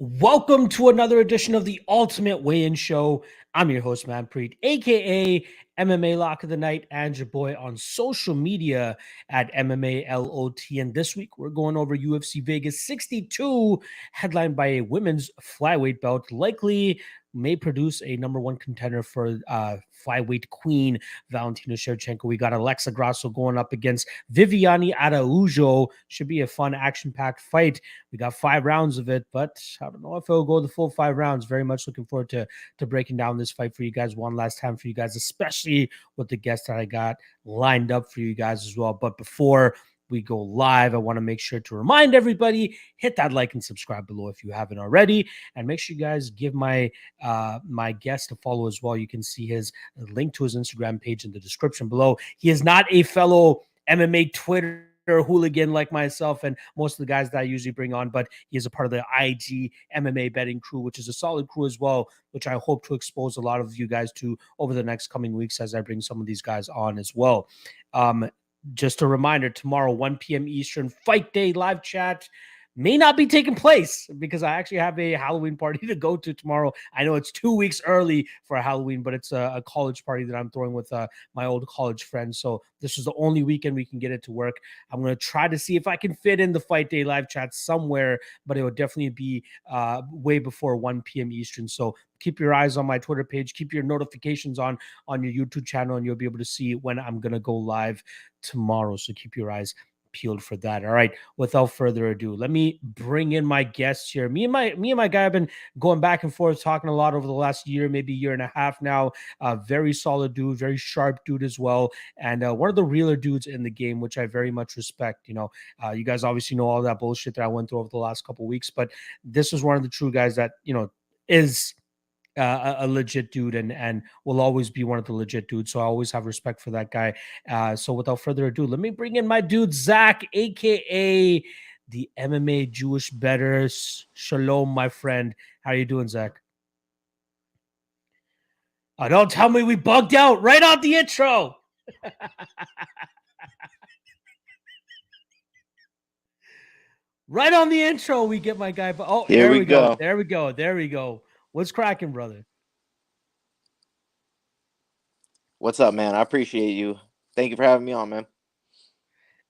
Welcome to another edition of the Ultimate Weigh-In Show. I'm your host, Manpreet, aka MMA Lock of the Night, and your boy on social media at MMALOT. And this week, we're going over UFC Vegas 62, headlined by a women's flyweight bout, likely may produce a number one contender for flyweight queen, Valentina Shevchenko. We got Alexa Grasso going up against Viviane Araujo. Should be a fun, action-packed fight. We got 5 rounds of it, but I don't know if it'll go the full 5 rounds. Very much looking forward to breaking down this fight for you guys one last time for you guys, especially with the guests that I got lined up for you guys as well. But before we go live, I want to make sure to remind everybody, hit that like and subscribe below if you haven't already, and make sure you guys give my my guest a follow as well. You can see his link to his Instagram page in the description below. He is not a fellow MMA Twitter hooligan like myself and most of the guys that I usually bring on, but he is a part of the IG MMA betting crew, which is a solid crew as well, which I hope to expose a lot of you guys to over the next coming weeks as I bring some of these guys on as well. Just a reminder, tomorrow, 1 p.m. Eastern, Fight Day live chat may not be taking place because I actually have a Halloween party to go to tomorrow. I know it's 2 weeks early for Halloween, but it's a college party that I'm throwing with my old college friends. So this is the only weekend we can get it to work. I'm going to try to see if I can fit in the Fight Day live chat somewhere, but it will definitely be way before 1 p.m. Eastern. So keep your eyes on my Twitter page, keep your notifications on your YouTube channel, and you'll be able to see when I'm going to go live tomorrow. So keep your eyes peeled for that. All right, without further ado, let me bring in my guests here. Me and my guy have been going back and forth talking a lot over the last year, maybe year and a half now. Very solid dude, very sharp dude as well, and one of the realer dudes in the game, which I very much respect. You guys obviously know all that bullshit that I went through over the last couple of weeks, but this is one of the true guys that is a legit dude and will always be one of the legit dudes. So I always have respect for that guy. So without further ado, let me bring in my dude, Zach, aka the MMA Jewish Bettor. Shalom, my friend. How are you doing, Zach? Don't tell me we bugged out right on the intro. Right on the intro, we get my guy. Oh, Here we go. There we go. There we go. What's cracking, brother? What's up, man? I appreciate you. Thank you for having me on, man.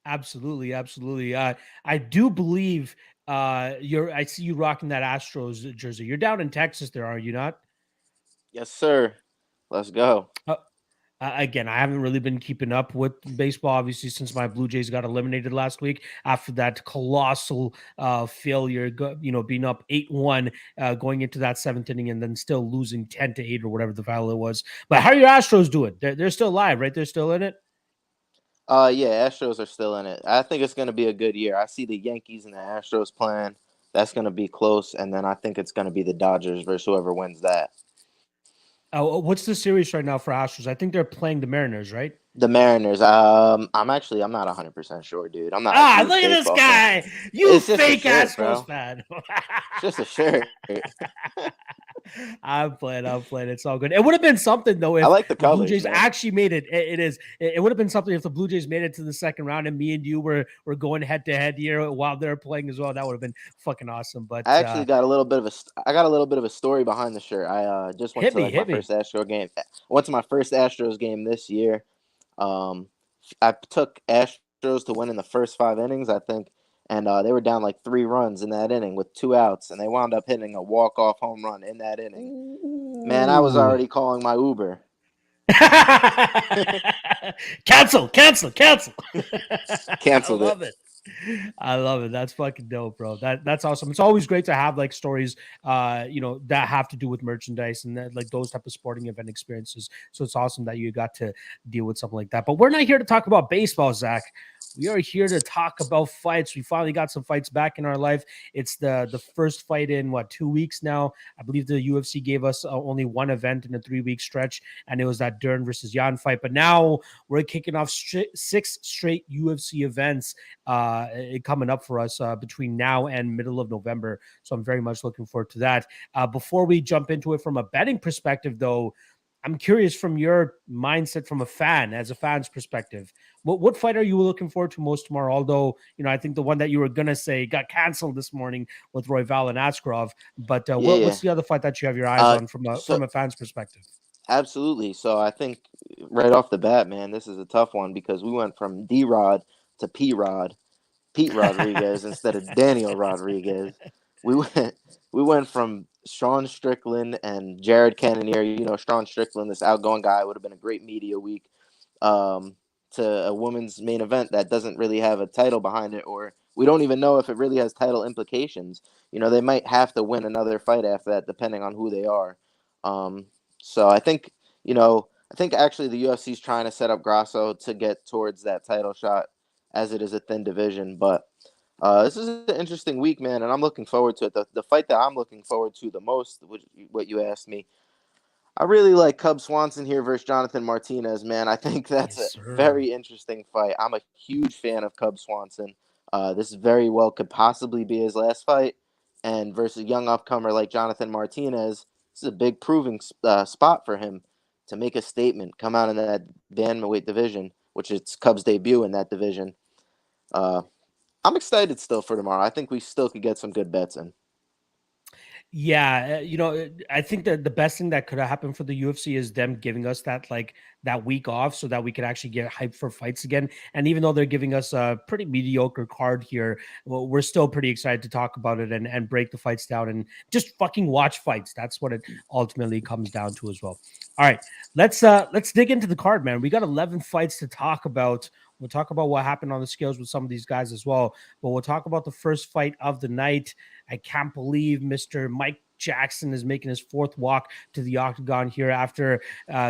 Absolutely, absolutely. I do believe I see you rocking that Astros jersey. You're down in Texas there, are you not? Yes, sir. Let's go. Again, I haven't really been keeping up with baseball, obviously, since my Blue Jays got eliminated last week after that colossal failure, being up 8-1 going into that 7th inning and then still losing 10-8 or whatever the value was. But how are your Astros doing? They're still alive, right? They're still in it? Yeah, Astros are still in it. I think it's going to be a good year. I see the Yankees and the Astros playing. That's going to be close. And then I think it's going to be the Dodgers versus whoever wins that. What's the series right now for Astros? I think they're playing the Mariners, right? The Mariners. I'm not 100% sure, dude. I'm not. Look at this guy. Fan. You fake Astros fan. Just a shirt. I'm playing. It's all good. It would have been something though if I like the colors, Blue Jays man. actually made it. It would have been something if the Blue Jays made it to the second round and me and you were going head to head here while they're playing as well. That would have been fucking awesome. But I actually got a little bit of a story behind the shirt. I just went to my first Astro game. I went to my first Astros game this year. I took Astros to win in the first 5 innings, I think. And they were down like 3 runs in that inning with 2 outs, and they wound up hitting a walk-off home run in that inning. Ooh. Man, I was already calling my Uber. Cancel. Canceled it. I love it. That's fucking dope, bro. That's awesome. It's always great to have like stories, that have to do with merchandise and that, like those type of sporting event experiences. So it's awesome that you got to deal with something like that. But we're not here to talk about baseball, Zach. We are here to talk about fights. We finally got some fights back in our life. It's the first fight in 2 weeks now. I believe the UFC gave us only one event in a 3-week stretch, and it was that Dern versus Jan fight. But now we're kicking off 6 straight UFC events coming up for us between now and middle of November. So I'm very much looking forward to that. Before we jump into it from a betting perspective, though, I'm curious from your mindset, from a fan, as a fan's perspective, what fight are you looking forward to most tomorrow? Although, I think the one that you were going to say got canceled this morning with Royval and Askarov. But what's the other fight that you have your eyes on from a fan's perspective? Absolutely. So I think right off the bat, man, this is a tough one because we went from D-Rod to P-Rod, Pete Rodriguez instead of Daniel Rodriguez. We went we went from Sean Strickland and Jared Cannonier. Sean Strickland, this outgoing guy, would have been a great media week. Um, to a women's main event that doesn't really have a title behind it, or we don't even know if it really has title implications. They might have to win another fight after that, depending on who they are. So I think actually the UFC is trying to set up Grasso to get towards that title shot, as it is a thin division. But this is an interesting week, man, and I'm looking forward to it. The fight that I'm looking forward to the most, what you asked me, I really like Cub Swanson here versus Jonathan Martinez, man. I think that's a very interesting fight. I'm a huge fan of Cub Swanson. This very well could possibly be his last fight. And versus a young upcomer like Jonathan Martinez, this is a big proving spot for him to make a statement, come out in that bantamweight division, which is Cub's debut in that division. I'm excited still for tomorrow. I think we still could get some good bets in. Yeah, I think that the best thing that could have happened for the UFC is them giving us that week off so that we could actually get hyped for fights again. And even though they're giving us a pretty mediocre card here, well, we're still pretty excited to talk about it and break the fights down and just fucking watch fights. That's what it ultimately comes down to as well. All right, let's dig into the card, man. We got 11 fights to talk about. We'll talk about what happened on the scales with some of these guys as well. But we'll talk about the first fight of the night. I can't believe Mr. Mike Jackson is making his fourth walk to the octagon here after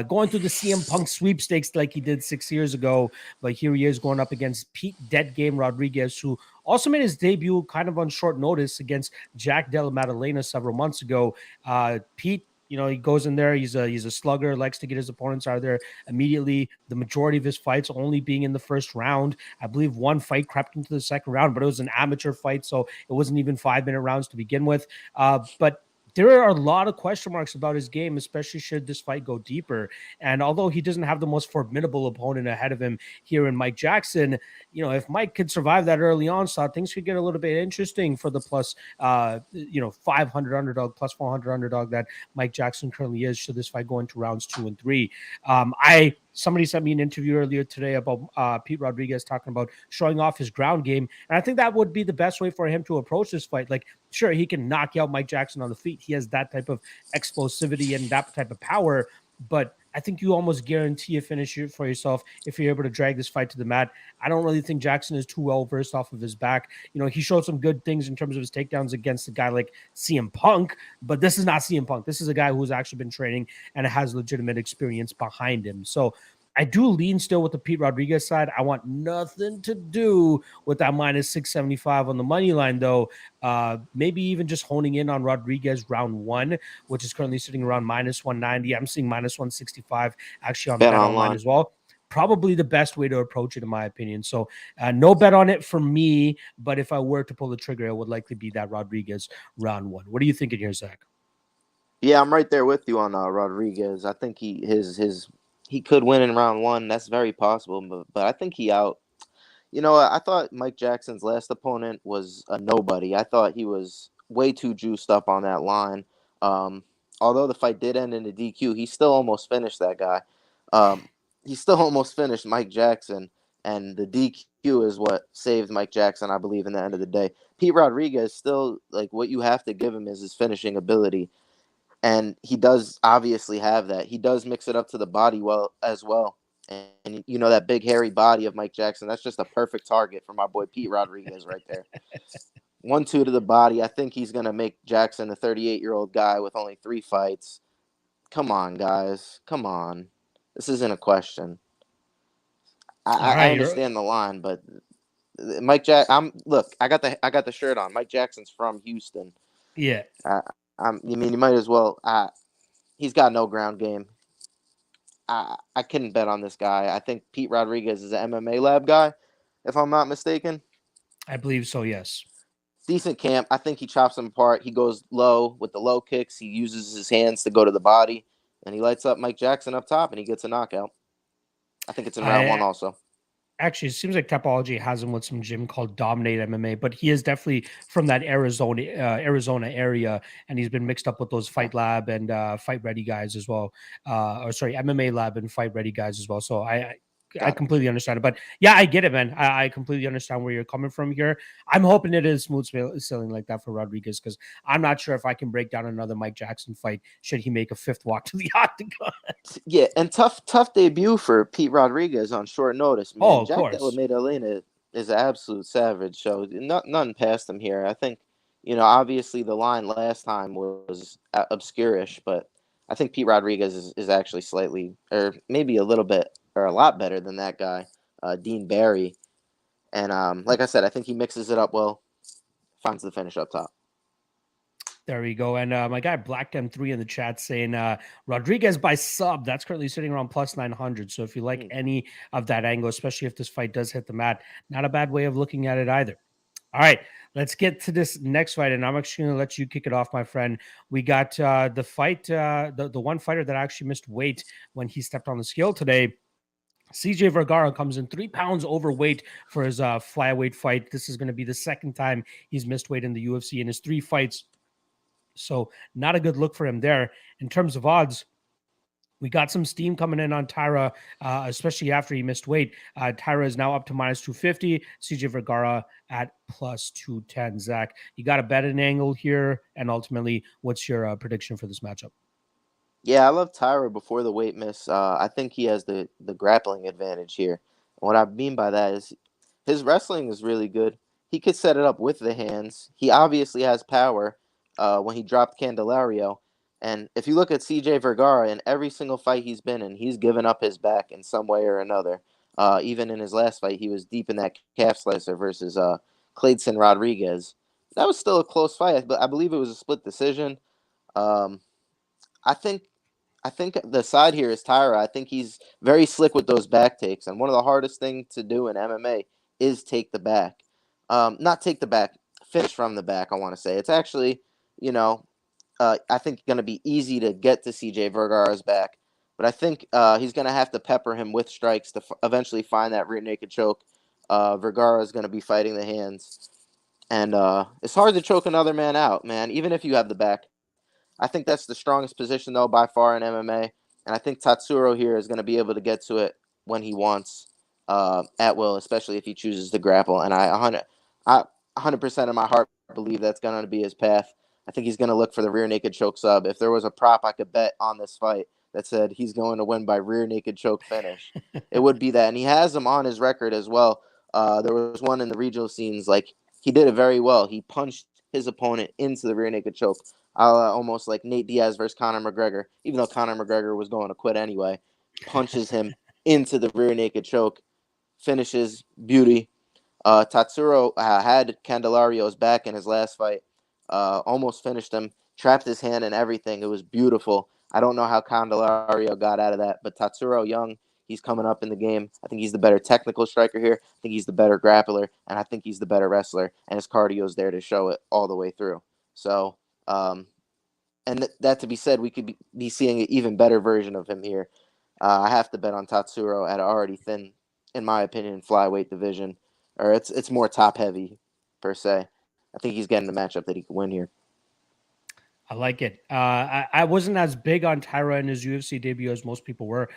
going through the CM Punk sweepstakes like he did 6 years ago. But here he is going up against Pete Dead Game Rodriguez, who also made his debut kind of on short notice against Jack Della Maddalena several months ago. Pete, he goes in there. He's a slugger, likes to get his opponents out of there immediately. The majority of his fights only being in the first round. I believe one fight crept into the second round, but it was an amateur fight, so it wasn't even 5-minute rounds to begin with. But there are a lot of question marks about his game, especially should this fight go deeper. And although he doesn't have the most formidable opponent ahead of him here in Mike Jackson, if Mike could survive that early onslaught, things could get a little bit interesting for the plus, 500 underdog, plus 400 underdog that Mike Jackson currently is, should this fight go into rounds 2 and 3. Somebody sent me an interview earlier today about Pete Rodriguez talking about showing off his ground game. And I think that would be the best way for him to approach this fight. Like, sure, he can knock out Mike Jackson on the feet. He has that type of explosivity and that type of power. But I think you almost guarantee a finish for yourself if you're able to drag this fight to the mat. I don't really think Jackson is too well versed off of his back. He showed some good things in terms of his takedowns against a guy like CM Punk, but this is not CM Punk. This is a guy who's actually been training and has legitimate experience behind him. So I do lean still with the Pete Rodriguez side. I want nothing to do with that minus 675 on the money line, though. Maybe even just honing in on Rodriguez round 1, which is currently sitting around minus 190. I'm seeing minus 165 actually on Bet Online as well. Probably the best way to approach it, in my opinion. So no bet on it for me, but if I were to pull the trigger, it would likely be that Rodriguez round 1. What are you thinking here, Zach? Yeah, I'm right there with you on Rodriguez. I think he could win in round 1. That's very possible, but I think he out. I thought Mike Jackson's last opponent was a nobody. I thought he was way too juiced up on that line. Although the fight did end in a DQ, he still almost finished that guy. He still almost finished Mike Jackson, and the DQ is what saved Mike Jackson, I believe, in the end of the day. Pete Rodriguez still, like, what you have to give him is his finishing ability. And he does obviously have that. He does mix it up to the body well as well. And that big hairy body of Mike Jackson, that's just a perfect target for my boy Pete Rodriguez right there. 1-2 to the body. I think he's going to make Jackson a 38-year-old guy with only 3 fights. Come on, guys. Come on. This isn't a question. I understand the line, but Mike I got the shirt on. Mike Jackson's from Houston. Yeah. You might as well. He's got no ground game. I couldn't bet on this guy. I think Pete Rodriguez is an MMA lab guy, if I'm not mistaken. I believe so, yes. Decent camp. I think he chops him apart. He goes low with the low kicks. He uses his hands to go to the body. and he lights up Mike Jackson up top, and he gets a knockout. I think it's in round 1 also. Actually, it seems like Tapology has him with some gym called Dominate MMA, but he is definitely from that Arizona area, and he's been mixed up with those Fight Lab and Fight Ready guys as well. MMA Lab and Fight Ready guys as well. So I completely understand it. But yeah, I get it, man. I completely understand where you're coming from here. I'm hoping it is smooth sailing like that for Rodriguez, because I'm not sure if I can break down another Mike Jackson fight should he make a 5th walk to the octagon. Yeah, and tough debut for Pete Rodriguez on short notice, man. Oh, of Jack course. Della Maddalena is an absolute savage, so nothing past him here. I think, obviously the line last time was obscurish, but I think Pete Rodriguez is actually slightly, or maybe a little bit, or a lot better than that guy, Dean Barry. And like I said, I think he mixes it up well, finds the finish up top. There we go. And my guy Black M3 in the chat saying Rodriguez by sub. That's currently sitting around plus 900. So if you like any of that angle, especially if this fight does hit the mat, not a bad way of looking at it either. All right, let's get to this next fight, and I'm actually going to let you kick it off, my friend. We got the fight, the one fighter that actually missed weight when he stepped on the scale today. CJ Vergara comes in 3 pounds overweight for his flyweight fight. This is going to be the 2nd time he's missed weight in the UFC in his 3 fights. So not a good look for him there. In terms of odds, we got some steam coming in on Taira, especially after he missed weight. Taira is now up to minus 250. CJ Vergara at plus 210. Zach, you got a bet an angle here. And ultimately, what's your prediction for this matchup? Yeah, I love Taira before the weight miss. I think he has the grappling advantage here. And what I mean by that is his wrestling is really good. He could set it up with the hands. He obviously has power when he dropped Candelario. And if you look at CJ Vergara, in every single fight he's been in, he's given up his back in some way or another. Even in his last fight, he was deep in that calf slicer versus Clayton Rodriguez. That was still a close fight, but I believe it was a split decision. I think the side here is Taira. I think he's very slick with those back takes, and one of the hardest things to do in MMA is take the back. Not take the back, finish from the back, I want to say. It's actually, I think going to be easy to get to CJ Vergara's back, but I think he's going to have to pepper him with strikes to eventually find that rear naked choke. Vergara is going to be fighting the hands, and it's hard to choke another man out, man, even if you have the back. I think that's the strongest position, though, by far in MMA. And I think Tatsuro here is going to be able to get to it when he wants at will, especially if he chooses to grapple. And I 100% of my heart believe that's going to be his path. I think he's going to look for the rear naked choke sub. If there was a prop I could bet on this fight that said he's going to win by rear naked choke finish, it would be that. And he has them on his record as well. There was one in the regional scenes. Like, he did it very well. He punched his opponent into the rear naked choke. Almost like Nate Diaz versus Conor McGregor, even though Conor McGregor was going to quit anyway, punches him into the rear naked choke, finishes beauty. Tatsuro had Candelario's back in his last fight, almost finished him, trapped his hand and everything. It was beautiful. I don't know how Candelario got out of that, but Tatsuro young, he's coming up in the game. I think he's the better technical striker here. I think he's the better grappler, and I think he's the better wrestler, and his cardio is there to show it all the way through. So, and that to be said, we could be seeing an even better version of him here. I have to bet on Tatsuro at an already thin, in my opinion, flyweight division, or it's more top heavy per se. I think he's getting the matchup that he can win here. I like it. I wasn't as big on Taira in his UFC debut as most people were.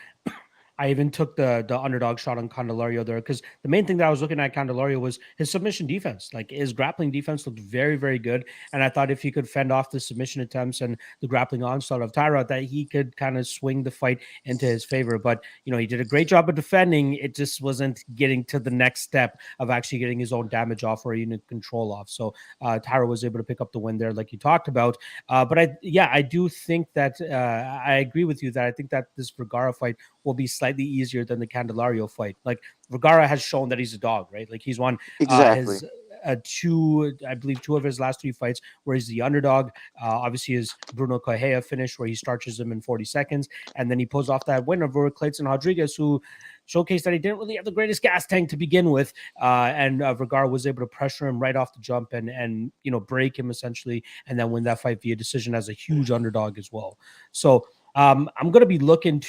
I even took the underdog shot on Candelario there because the main thing that I was looking at Candelario was his submission defense. Like, his grappling defense looked very, very good. And I thought if he could fend off the submission attempts and the grappling onslaught of Taira, that he could kind of swing the fight into his favor. But, he did a great job of defending. It just wasn't getting to the next step of actually getting his own damage off or even control off. So Taira was able to pick up the win there, like you talked about. But I do think that I agree with you that I think that this Vergara fight will be slightly easier than the Candelario fight. Like, Vergara has shown that he's a dog, right? Like, he's won his two of his last 3 fights where he's the underdog. Obviously, his Bruno Correa finish where he starches him in 40 seconds, and then he pulls off that win over Clayton Rodriguez, who showcased that he didn't really have the greatest gas tank to begin with, and Vergara was able to pressure him right off the jump and break him essentially, and then win that fight via decision as a huge underdog as well. So I'm going to be looking.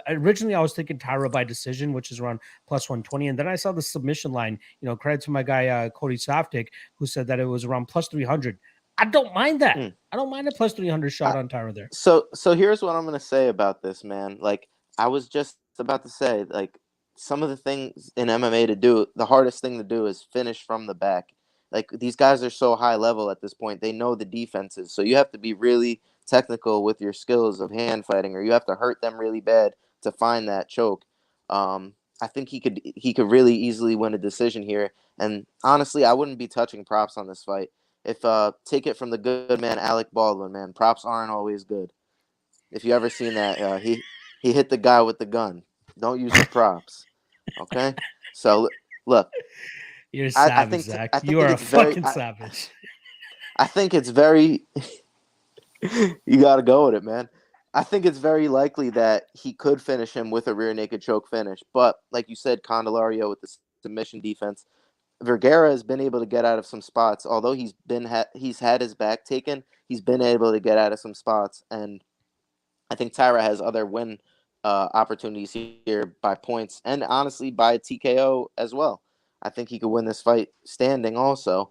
Originally I was thinking Taira by decision, which is around plus 120. And then I saw the submission line, credit to my guy, Cody Saftik, who said that it was around plus 300. I don't mind that. I don't mind a plus 300 shot on Taira there. So here's what I'm going to say about this, man. Like, I was just about to say, like, some of the things in MMA to do, the hardest thing to do is finish from the back. Like, these guys are so high level at this point. They know the defenses. So you have to be really technical with your skills of hand fighting, or you have to hurt them really bad to find that choke. I think he could really easily win a decision here. And honestly, I wouldn't be touching props on this fight. If take it from the good man Alec Baldwin, man, props aren't always good. If you ever seen that, he hit the guy with the gun. Don't use the props. Okay, so look, you're savage, Zach. You are a fucking savage. I think it's very. You got to go with it, man. I think it's very likely that he could finish him with a rear naked choke finish, but like you said, Candelario with the submission defense. Vergara has been able to get out of some spots, although he's had his back taken. He's been able to get out of some spots, and I think Taira has other win opportunities here by points and honestly by TKO as well. I think he could win this fight standing also,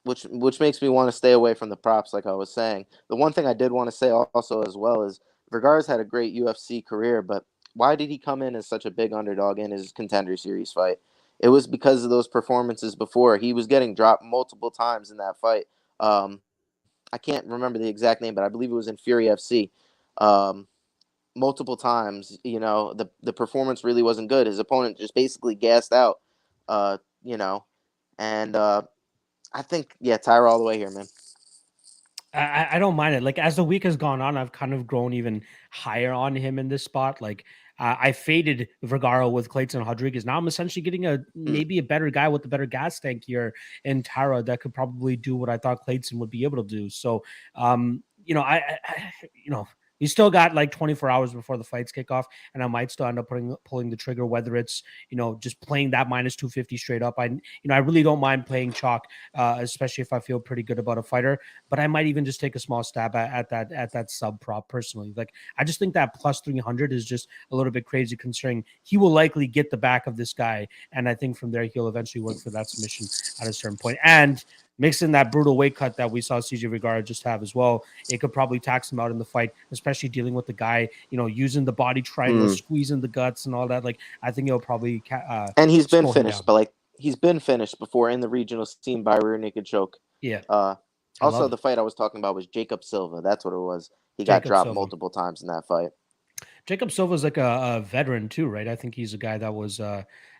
which makes me want to stay away from the props, like I was saying. The one thing I did want to say also as well is Vergara's had a great UFC career, but why did he come in as such a big underdog in his Contender Series fight? It was because of those performances before. He was getting dropped multiple times in that fight. I can't remember the exact name, but I believe it was in Fury FC. Multiple times, the performance really wasn't good. His opponent just basically gassed out, and I think, Taira all the way here, man. I don't mind it. Like, as the week has gone on, I've kind of grown even higher on him in this spot. Like, I faded Vergara with Clayton Rodriguez. Now I'm essentially getting maybe a better guy with a better gas tank here in Taira that could probably do what I thought Clayton would be able to do. So, you still got like 24 hours before the fights kick off, and I might still end up pulling the trigger, whether it's, just playing that minus 250 straight up. I really don't mind playing chalk, especially if I feel pretty good about a fighter, but I might even just take a small stab at that sub prop personally. Like, I just think that plus 300 is just a little bit crazy considering he will likely get the back of this guy. And I think from there, he'll eventually work for that submission at a certain point. And mix in that brutal weight cut that we saw CJ Vergara just have as well. It could probably tax him out in the fight, especially dealing with the guy, using the body triangle, squeezing the guts and all that. Like, I think it'll probably and he's been finished, but he's been finished before in the regional scene by rear naked choke. Yeah. Also, the fight I was talking about was Jacob Silva. That's what it was. He got dropped multiple times in that fight. Jacob Silva is like a veteran too, right? I think he's a guy that was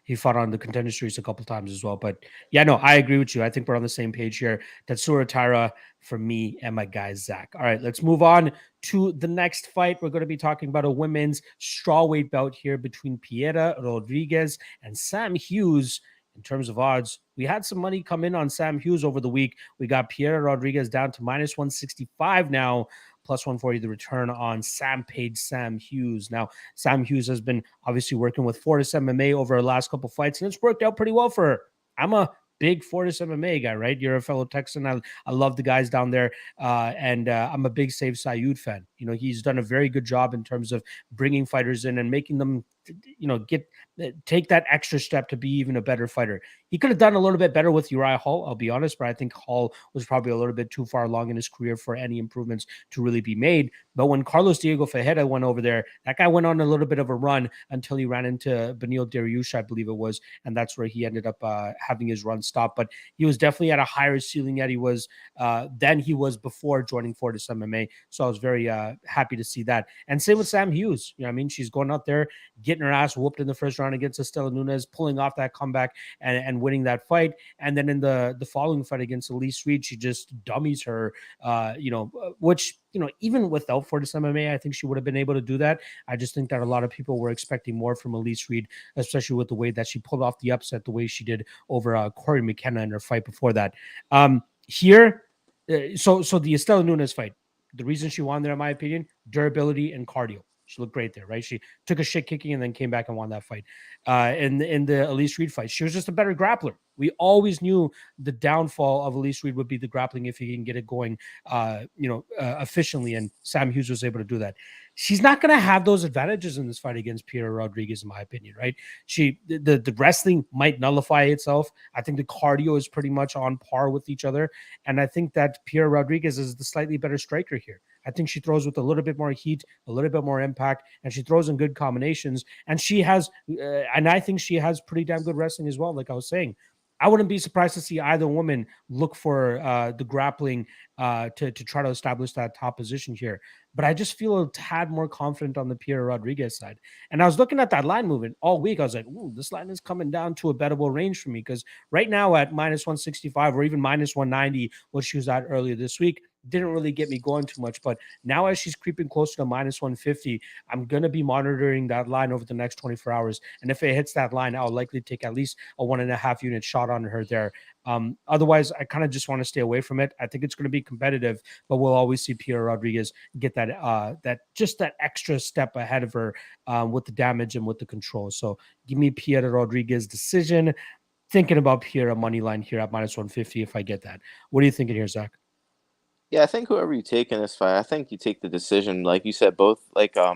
he fought on the Contender Series a couple times as well. But yeah, no, I agree with you. I think we're on the same page here. Tatsuro Taira for me and my guy Zach. All right, let's move on to the next fight. We're going to be talking about a women's strawweight bout here between Taira Rodriguez and Sam Hughes. In terms of odds, we had some money come in on Sam Hughes over the week. We got Taira Rodriguez down to minus 165 now, plus 140 the return on Sam Hughes. Now, Sam Hughes has been obviously working with Fortis MMA over the last couple fights, and it's worked out pretty well for her. I'm a big Fortis MMA guy, right? You're a fellow Texan. I love the guys down there, and I'm a big Save Sayoud fan. He's done a very good job in terms of bringing fighters in and making them, take that extra step to be even a better fighter. He could have done a little bit better with Uriah Hall, I'll be honest, but I think Hall was probably a little bit too far along in his career for any improvements to really be made. But when Carlos Diego Fajeda went over there, that guy went on a little bit of a run until he ran into Beneil Dariush, I believe it was, and that's where he ended up having his run stop. But he was definitely at a higher ceiling than he was before joining Fortis MMA. So I was very happy to see that. And same with Sam Hughes. She's going out there, getting her ass whooped in the first round against Estela Nunes, pulling off that comeback and winning that fight. And then in the following fight against Elise Reed, she just dummies her, which, even without Fortis MMA, I think she would have been able to do that. I just think that a lot of people were expecting more from Elise Reed, especially with the way that she pulled off the upset, the way she did over Corey McKenna in her fight before that. Here, so the Estela Nunes fight, the reason she won there, in my opinion, durability and cardio. She looked great there, right? She took a shit kicking and then came back and won that fight. In the Elise Reed fight, she was just a better grappler. We always knew the downfall of Elise Reed would be the grappling if he can get it going, efficiently. And Sam Hughes was able to do that. She's not going to have those advantages in this fight against Piera Rodriguez, in my opinion, right? The wrestling might nullify itself. I think the cardio is pretty much on par with each other. And I think that Piera Rodriguez is the slightly better striker here. I think she throws with a little bit more heat, a little bit more impact, and she throws in good combinations. And she has, and I think she has pretty damn good wrestling as well, like I was saying. I wouldn't be surprised to see either woman look for the grappling to try to establish that top position here. But I just feel a tad more confident on the Piera Rodriguez side. And I was looking at that line movement all week. I was like, ooh, this line is coming down to a bettable range for me, because right now at minus 165 or even minus 190, what she was at earlier this week, didn't really get me going too much. But now as she's creeping closer to minus 150, I'm going to be monitoring that line over the next 24 hours. And if it hits that line, I'll likely take at least a 1.5 unit shot on her there. Otherwise, I kind of just want to stay away from it. I think it's going to be competitive, but we'll always see Piera Rodriguez get that extra step ahead of her with the damage and with the control. So give me Piera Rodriguez decision. Thinking about Piera money line here at minus 150 if I get that. What are you thinking here, Zach? Yeah, I think whoever you take in this fight, I think you take the decision. Like you said, both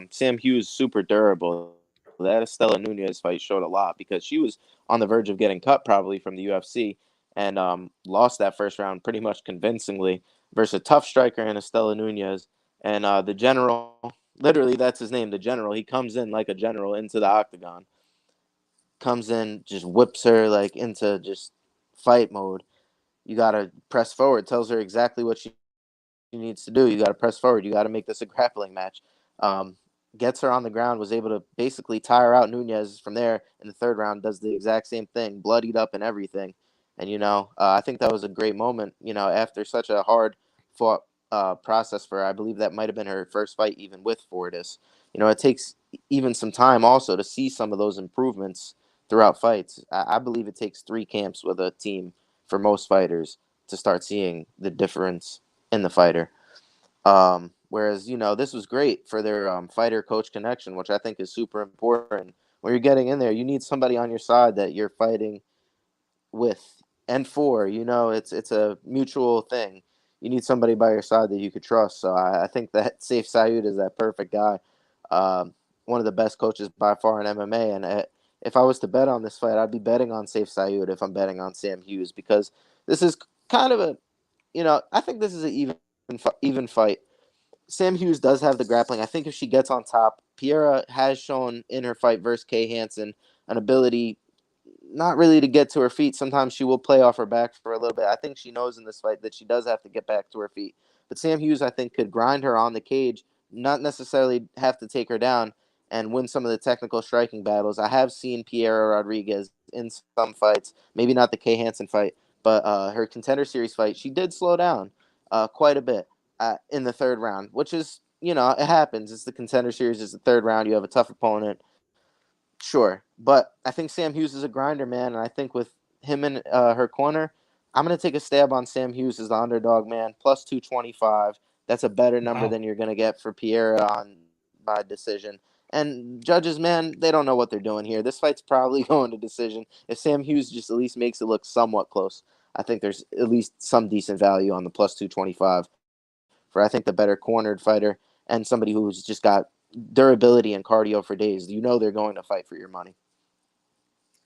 Sam Hughes super durable. That Estela Nunez fight showed a lot because she was on the verge of getting cut probably from the UFC and lost that first round pretty much convincingly versus a tough striker in Estela Nunez. And the general, literally that's his name, the general. He comes in like a general into the octagon, comes in, just whips her like into just fight mode. You gotta press forward. Tells her exactly what she needs to do. You got to press forward. You got to make this a grappling match. Gets her on the ground, was able to basically tire out Nunez from there in the third round, does the exact same thing, bloodied up and everything. And, I think that was a great moment, after such a hard fought process for her. I believe that might have been her first fight even with Fortis. It takes even some time also to see some of those improvements throughout fights. I believe it takes 3 camps with a team for most fighters to start seeing the difference in the fighter. Whereas, this was great for their fighter coach connection, which I think is super important. When you're getting in there, you need somebody on your side that you're fighting with and for. It's a mutual thing. You need somebody by your side that you could trust. So I think that Saif Saud is that perfect guy. One of the best coaches by far in MMA. And if I was to bet on this fight, I'd be betting on Saif Saud if I'm betting on Sam Hughes, because this is kind of I think this is an even fight. Sam Hughes does have the grappling. I think if she gets on top, Piera has shown in her fight versus Kay Hansen an ability not really to get to her feet. Sometimes she will play off her back for a little bit. I think she knows in this fight that she does have to get back to her feet. But Sam Hughes, I think, could grind her on the cage, not necessarily have to take her down and win some of the technical striking battles. I have seen Piera Rodriguez in some fights, maybe not the Kay Hansen fight, but her Contender Series fight, she did slow down quite a bit in the third round, which is, it happens. It's the Contender Series. It's the third round. You have a tough opponent. Sure. But I think Sam Hughes is a grinder, man. And I think with him in her corner, I'm going to take a stab on Sam Hughes as the underdog, man. Plus 225. That's a better number than you're going to get for Piera by decision. And judges, man, they don't know what they're doing here. This fight's probably going to decision. If Sam Hughes just at least makes it look somewhat close, I think there's at least some decent value on the plus 225 for, I think, the better cornered fighter and somebody who's just got durability and cardio for days. They're going to fight for your money.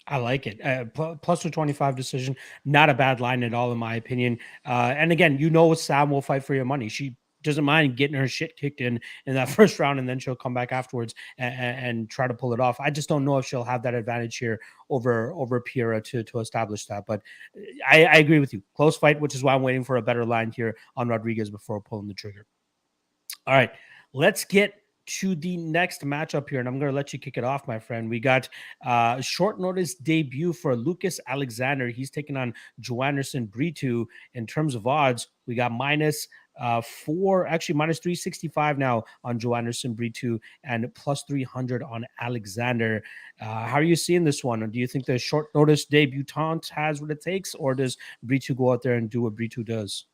I like it. Plus 225 decision, not a bad line at all, in my opinion. And again, Sam will fight for your money. She doesn't mind getting her shit kicked in that first round, and then she'll come back afterwards and try to pull it off. I just don't know if she'll have that advantage here over Piera to establish that. But I agree with you. Close fight, which is why I'm waiting for a better line here on Rodriguez before pulling the trigger. All right, let's get to the next matchup here, and I'm going to let you kick it off, my friend. We got a short notice debut for Lucas Alexander. He's taking on Joanderson Brito. In terms of odds, we got minus 365 now on Joanderson Brito and plus 300 on Alexander. How are you seeing this one? Do you think the short notice debutante has what it takes, or does Brito go out there and do what Brito does?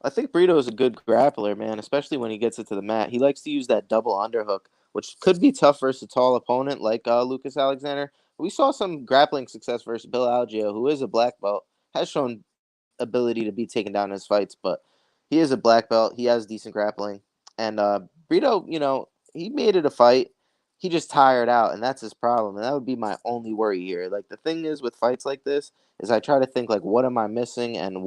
I think Brito is a good grappler, man, especially when he gets it to the mat. He likes to use that double underhook which could be tough versus a tall opponent like Lucas Alexander. We saw some grappling success versus Bill Algeo, who is a black belt, has shown ability to be taken down in his fights, but he is a black belt. He has decent grappling. And Brito, he made it a fight. He just tired out, and that's his problem. And that would be my only worry here. Like, the thing is with fights like this is I try to think, like, what am I missing and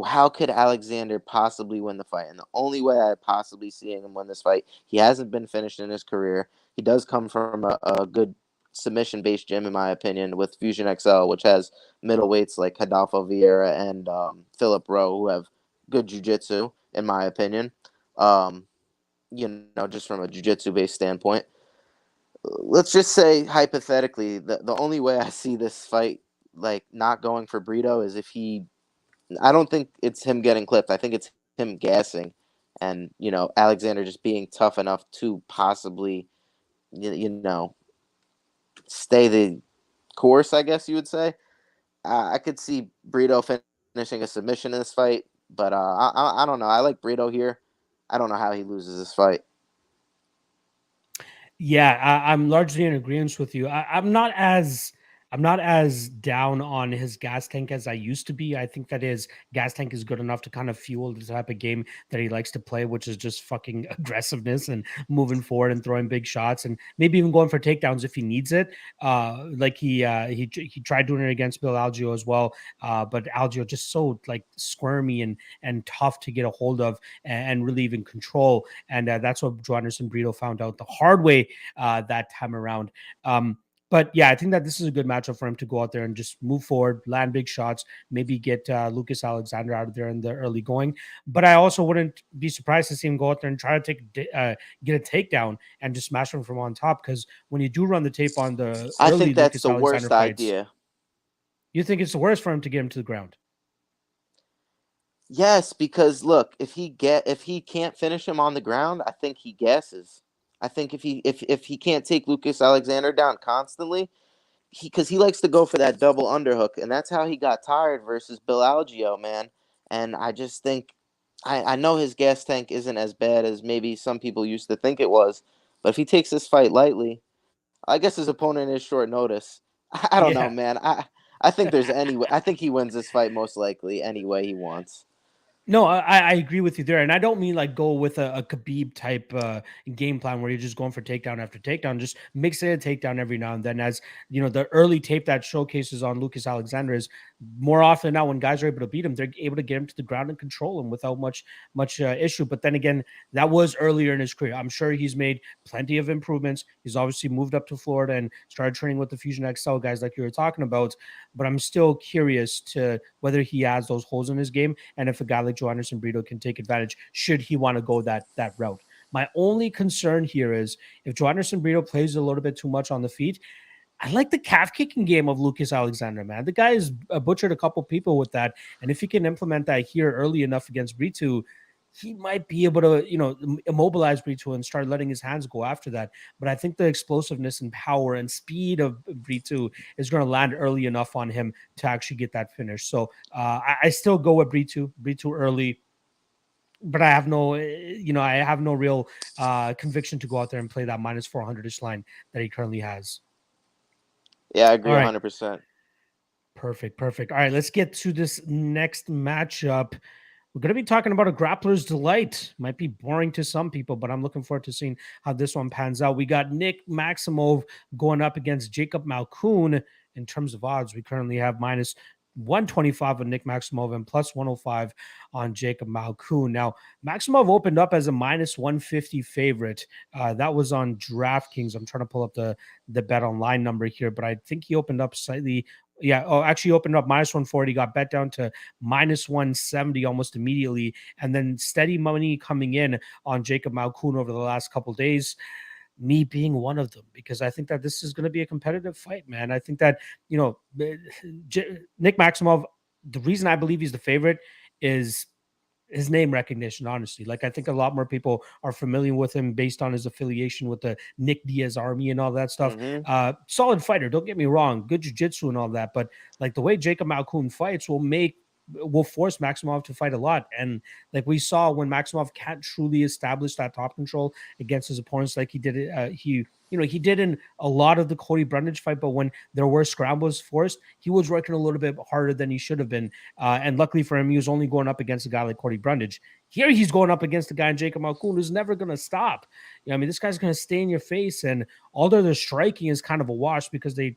how could Alexander possibly win the fight? And the only way I possibly see him win this fight, he hasn't been finished in his career. He does come from a good submission-based gym, in my opinion, with Fusion XL, which has middleweights like Adolfo Vieira and Philip Rowe, who have good jiu-jitsu, in my opinion. Just from a jiu-jitsu-based standpoint. Let's just say, hypothetically, the only way I see this fight, like, not going for Brito is if I don't think it's him getting clipped. I think it's him gassing and, Alexander just being tough enough to possibly, stay the course, I guess you would say. I could see Brito finishing a submission in this fight, but I don't know. I like Brito here. I don't know how he loses this fight. Yeah, I'm largely in agreement with you. I'm not as down on his gas tank as I used to be. I think that his gas tank is good enough to kind of fuel the type of game that he likes to play, which is just fucking aggressiveness and moving forward and throwing big shots and maybe even going for takedowns if he needs it. Like he tried doing it against Bill Algeo as well, but Algeo just so like squirmy and tough to get a hold of and really even control. And that's what Joanderson Brito found out the hard way that time around. But yeah, I think that this is a good matchup for him to go out there and just move forward, land big shots, maybe get Lucas Alexander out of there in the early going. But I also wouldn't be surprised to see him go out there and try to get a takedown and just smash him from on top. Because when you do run the tape on the I early think that's Lucas the Alexander worst fights, idea. You think it's the worst for him to get him to the ground? Yes, because look, if he can't finish him on the ground, I think he gasses. I think if he can't take Lucas Alexander down constantly, because he likes to go for that double underhook, and that's how he got tired versus Bill Algeo, man. And I just think I know his gas tank isn't as bad as maybe some people used to think it was, but if he takes this fight lightly, I guess his opponent is short notice. I don't know, Yeah. man. I think there's any way. I think he wins this fight most likely any way he wants. No, I agree with you there. And I don't mean like go with a Khabib type game plan where you're just going for takedown after takedown. Just mix it a takedown every now and then. As you know, the early tape that showcases on Lucas Alexander is more often now when guys are able to beat him, they're able to get him to the ground and control him without much issue. But then again, that was earlier in his career. I'm sure he's made plenty of improvements. He's obviously moved up to Florida and started training with the Fusion XL guys like you were talking about. But I'm still curious to whether he has those holes in his game and if a guy like Joe Anderson Brito can take advantage should he want to go that route. My only concern here is if Joe Anderson Brito plays a little bit too much on the feet. I like the calf kicking game of Lucas Alexander, man. The guy has butchered a couple people with that. And if he can implement that here early enough against Brito, he might be able to, immobilize Brito and start letting his hands go after that. But I think the explosiveness and power and speed of Brito is going to land early enough on him to actually get that finish. So I still go with Brito early. But I have no real conviction to go out there and play that minus 400-ish line that he currently has. Yeah, I agree All right. 100%. Perfect. All right, let's get to this next matchup. We're going to be talking about a grappler's delight. Might be boring to some people, but I'm looking forward to seeing how this one pans out. We got Nick Maximov going up against Jacob Malkoun. In terms of odds, we currently have minus 125 on Nick Maximov and plus 105 on Jacob Malkoun. Now, Maximov opened up as a minus 150 favorite. That was on DraftKings. I'm trying to pull up the bet online number here, but I think he opened up slightly. Yeah. Oh, actually opened up minus 140, got bet down to minus 170 almost immediately. And then steady money coming in on Jacob Malkoun over the last couple of days. Me being one of them, because I think that this is going to be a competitive fight, man. I think that, Nick Maximov, the reason I believe he's the favorite is his name recognition, honestly. Like, I think a lot more people are familiar with him based on his affiliation with the Nick Diaz army and all that stuff. Solid fighter, don't get me wrong, good jiu-jitsu and all that, but like the way Jacob Malkoun fights will make will force Maximov to fight a lot. And like we saw when Maximov can't truly establish that top control against his opponents, like he did it, he did in a lot of the Cody Brundage fight, but when there were scrambles forced, he was working a little bit harder than he should have been. And luckily for him, he was only going up against a guy like Cody Brundage. Here he's going up against a guy in Jacob Malkoun who's never going to stop. I mean, this guy's going to stay in your face, and although their striking is kind of a wash because they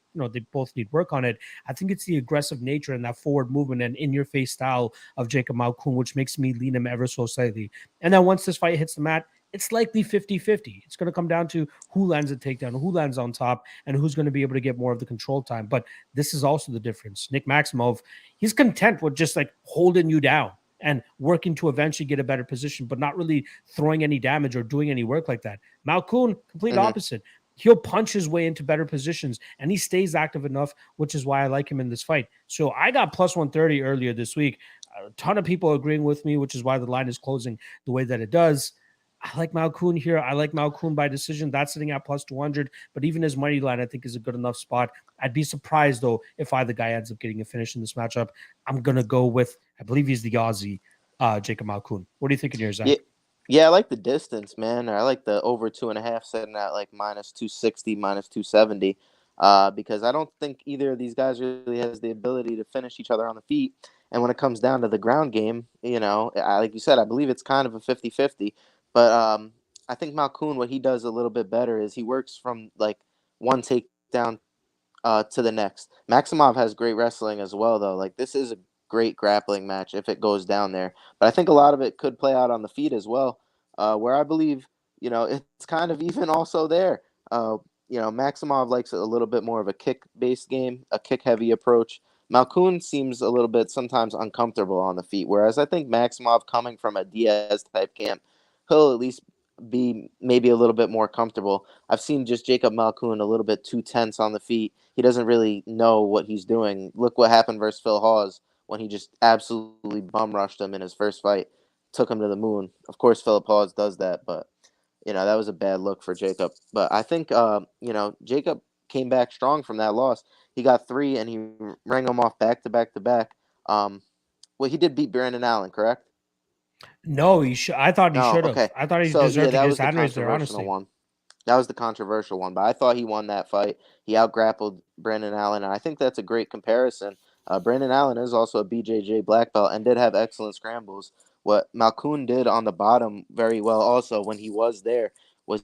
both need work on it, I think it's the aggressive nature and that forward movement and in-your-face style of Jacob Malkoun, which makes me lean him ever so slightly. And then once this fight hits the mat, it's likely 50-50. It's going to come down to who lands a takedown, who lands on top, and who's going to be able to get more of the control time. But this is also the difference. Nick Maximov, he's content with just like holding you down and working to eventually get a better position, but not really throwing any damage or doing any work like that. Malkoun, complete opposite. He'll punch his way into better positions, and he stays active enough, which is why I like him in this fight. So I got plus 130 earlier this week. A ton of people agreeing with me, which is why the line is closing the way that it does. I like Malkoun here. I like Malkoun by decision. That's sitting at plus 200, but even his money line, I think, is a good enough spot. I'd be surprised, though, if either guy ends up getting a finish in this matchup. I'm going to go with, I believe he's the Aussie, Jacob Malkoun. What do you think in yours, Zach? Yeah, I like the distance, man. I like the over 2.5 sitting at like minus 260, minus 270, because I don't think either of these guys really has the ability to finish each other on the feet. And when it comes down to the ground game, like you said, I believe it's kind of a 50-50. But I think Malkoun, what he does a little bit better is he works from like one takedown to the next. Maximov has great wrestling as well, though. Like, this is a great grappling match if it goes down there. But I think a lot of it could play out on the feet as well, where I believe, it's kind of even also there. Maximov likes a little bit more of a kick-based game, a kick-heavy approach. Malkoun seems a little bit sometimes uncomfortable on the feet, whereas I think Maximov, coming from a Diaz-type camp, he'll at least be maybe a little bit more comfortable. I've seen just Jacob Malkoun a little bit too tense on the feet. He doesn't really know what he's doing. Look what happened versus Phil Hawes when he just absolutely bum rushed him in his first fight, took him to the moon. Of course, Philip Hawes does that, but that was a bad look for Jacob. But I think Jacob came back strong from that loss. He got 3 and he rang him off back to back to back. Well, he did beat Brandon Allen, correct? No, I thought he should have. Okay. I thought he So deserved to that get was his the hand raised there, controversial honestly. one. That was the controversial one, but I thought he won that fight. He out-grappled Brandon Allen, and I think that's a great comparison. Brandon Allen is also a BJJ black belt and did have excellent scrambles. What Malkoun did on the bottom very well also when he was there was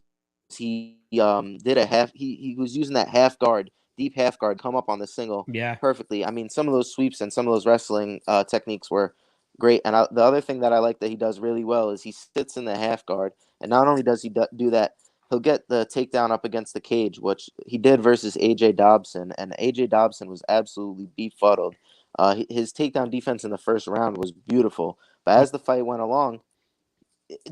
he did a half. He was using that half guard, deep half guard, come up on the single perfectly. I mean, some of those sweeps and some of those wrestling techniques were great. And the other thing that I like that he does really well is he sits in the half guard, and not only does he do that, he'll get the takedown up against the cage, which he did versus AJ Dobson, and AJ Dobson was absolutely befuddled. His takedown defense in the first round was beautiful, but as the fight went along,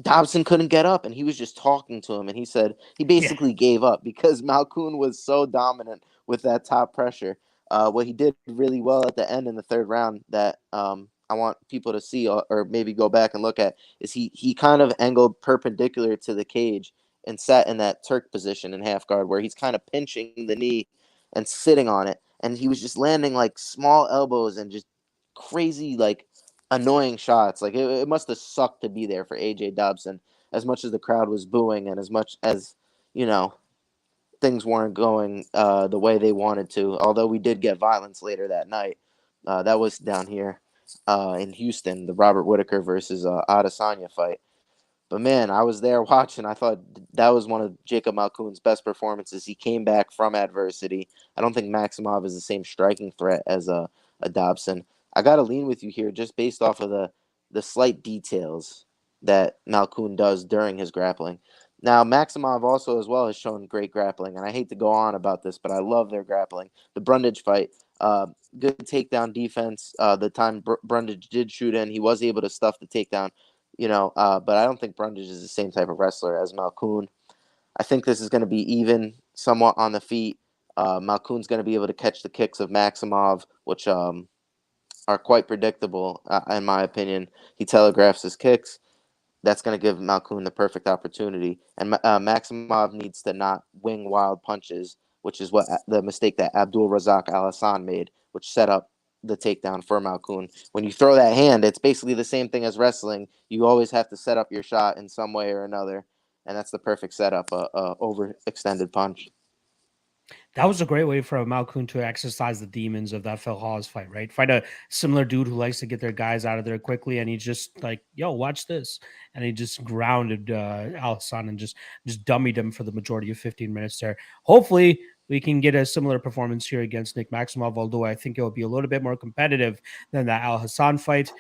Dobson couldn't get up, and he was just talking to him, and he said he basically gave up because Malkoun was so dominant with that top pressure. What he did really well at the end in the third round that I want people to see or maybe go back and look at is he kind of angled perpendicular to the cage and sat in that Turk position in half guard where he's kind of pinching the knee and sitting on it, and he was just landing like small elbows and just crazy like annoying shots. Like it must have sucked to be there for AJ Dobson, as much as the crowd was booing and as much as things weren't going the way they wanted to. Although we did get violence later that night. That was down here in Houston, the Robert Whitaker versus Adesanya fight. But man, I was there watching. I thought that was one of Jacob Malkoun's best performances. He came back from adversity. I don't think Maximov is the same striking threat as a Dobson. I got to lean with you here just based off of the slight details that Malkoun does during his grappling. Now, Maximov also as well has shown great grappling, and I hate to go on about this, but I love their grappling. The Brundage fight, good takedown defense. The time Brundage did shoot in, he was able to stuff the takedown. But I don't think Brundage is the same type of wrestler as Malkoun. I think this is going to be even somewhat on the feet. Malkoun's going to be able to catch the kicks of Maximov, which are quite predictable, in my opinion. He telegraphs his kicks. That's going to give Malkoun the perfect opportunity. And Maximov needs to not wing wild punches, which is what the mistake that Abdul Razak Al Hassan made, which set up the takedown for Malkoun. When you throw that hand, it's basically the same thing as wrestling. You always have to set up your shot in some way or another, and that's the perfect setup, a overextended punch. That was a great way for Malkoun to exercise the demons of that Phil Hawes fight, right? Fight a similar dude who likes to get their guys out of there quickly, and he's just like, "Yo, watch this," and he just grounded Al-Hassan and just dummied him for the majority of 15 minutes there. Hopefully, we can get a similar performance here against Nick Maximov, although I think it will be a little bit more competitive than that Al-Hassan fight.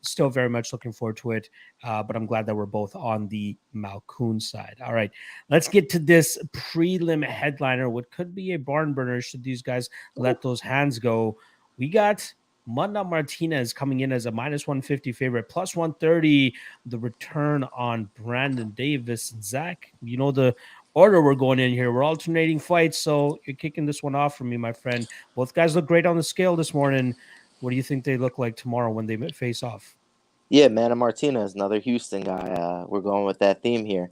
Still very much looking forward to it, but I'm glad that we're both on the Malkoun side. All right, let's get to this prelim headliner, what could be a barn burner should these guys let those hands go. We got Martinez coming in as a -150 favorite, +130, the return on Brandon Davis. Zach, you know the order we're going in here. We're alternating fights, so you're kicking this one off for me, my friend. Both guys look great on the scale this morning. What do you think they look like tomorrow when they face off? Yeah, Martinez, another Houston guy. We're going with that theme here.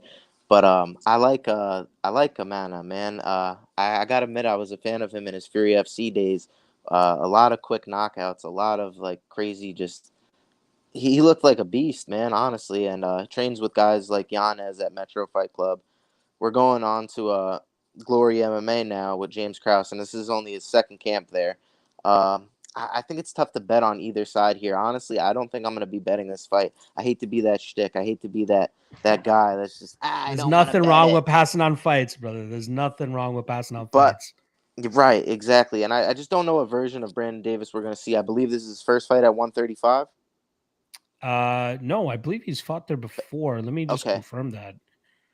But I like Amana, man. I gotta admit, I was a fan of him in his Fury FC days. A lot of quick knockouts, a lot of like crazy. Just he looked like a beast, man. Honestly, and trains with guys like Yanez at Metro Fight Club. We're going on to Glory MMA now with James Krause, and this is only his second camp there. I think it's tough to bet on either side here. Honestly, I don't think I'm going to be betting this fight. I hate to be that shtick. I hate to be that guy that's just, I There's don't want to nothing bet wrong it. with passing on fights, brother. There's nothing wrong with passing on But fights. you're right, exactly. And I just don't know what version of Brandon Davis we're going to see. I believe this is his first fight at 135. No, I believe he's fought there before. Let me just Okay. confirm that.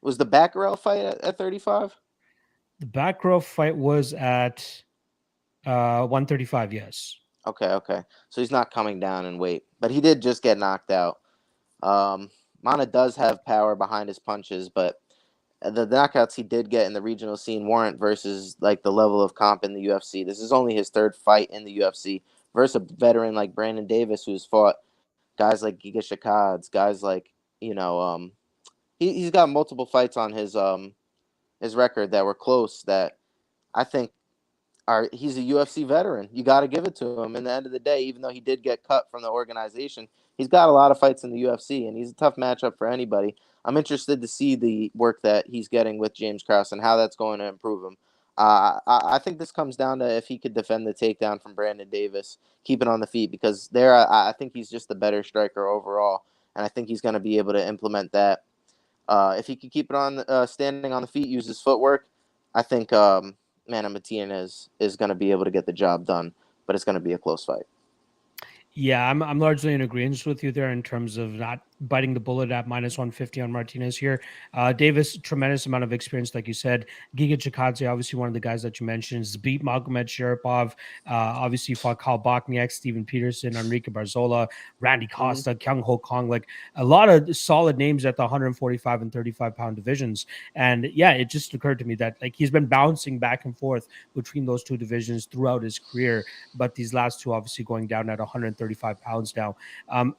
Was the Batgirl fight at 35? The back row fight was at 135, yes. Okay. So he's not coming down in weight, but he did just get knocked out. Mana does have power behind his punches, but the knockouts he did get in the regional scene warrant versus like the level of comp in the UFC. This is only his third fight in the UFC versus a veteran like Brandon Davis, who's fought guys like Giga Shakads, guys like he's got multiple fights on his record that were close. That I think he's a UFC veteran. You got to give it to him. In the end of the day, even though he did get cut from the organization, he's got a lot of fights in the UFC, and he's a tough matchup for anybody. I'm interested to see the work that he's getting with James Krause and how that's going to improve him. I think this comes down to if he could defend the takedown from Brandon Davis, keep it on the feet, because I think he's just the better striker overall, and I think he's going to be able to implement that. If he could keep it on standing on the feet, use his footwork, I think Martinez is going to be able to get the job done, but it's going to be a close fight. Yeah, I'm largely in agreement with you there in terms of not biting the bullet at -150 on Martinez here. Davis, tremendous amount of experience, like you said. Giga Chikadze, obviously one of the guys that you mentioned, has beat Magomed Sharipov. Obviously fought Kyle Bokniak, Steven Peterson, Enrique Barzola, Randy Costa, Kyung Ho Kong, like a lot of solid names at the 145 and 35 pound divisions. And yeah, it just occurred to me that like he's been bouncing back and forth between those two divisions throughout his career, but these last two obviously going down at 135 pounds now.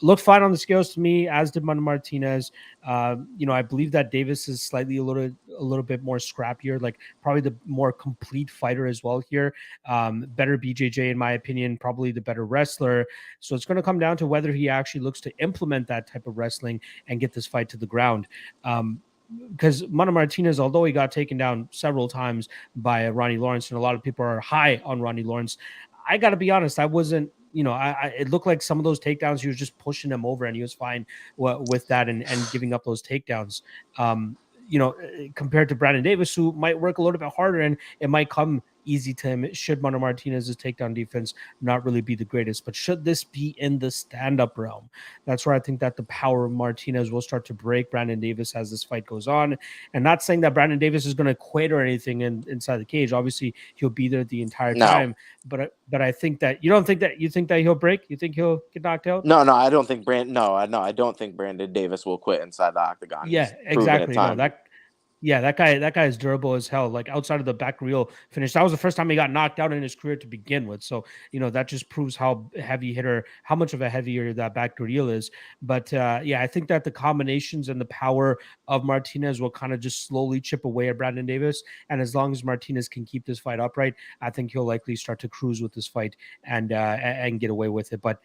Looked fine on the scales to me, as did Martinez. I believe that Davis is slightly a little bit more scrappier, like probably the more complete fighter as well here. Better BJJ, in my opinion, probably the better wrestler. So it's going to come down to whether he actually looks to implement that type of wrestling and get this fight to the ground. Because Martinez, although he got taken down several times by Ronnie Lawrence, and a lot of people are high on Ronnie Lawrence, I got to be honest, I wasn't. It looked like some of those takedowns, he was just pushing him over, and he was fine with that and giving up those takedowns. Compared to Brandon Davis, who might work a little bit harder, and it might come easy to him should Martinez's takedown defense not really be the greatest. But should this be in the stand-up realm, that's where I think that the power of Martinez will start to break Brandon Davis as this fight goes on. And not saying that Brandon Davis is going to quit or anything inside the cage. Obviously, he'll be there the entire time. But I think that you think that he'll break. You think he'll get knocked out? No, I don't think I don't think Brandon Davis will quit inside the octagon. Yeah, exactly. No, Yeah, that guy is durable as hell. Like outside of the back reel finish, that was the first time he got knocked out in his career to begin with. So that just proves how how much of a heavier that back reel is. But yeah, I think that the combinations and the power of Martinez will kind of just slowly chip away at Brandon Davis. And as long as Martinez can keep this fight upright, I think he'll likely start to cruise with this fight and get away with it. But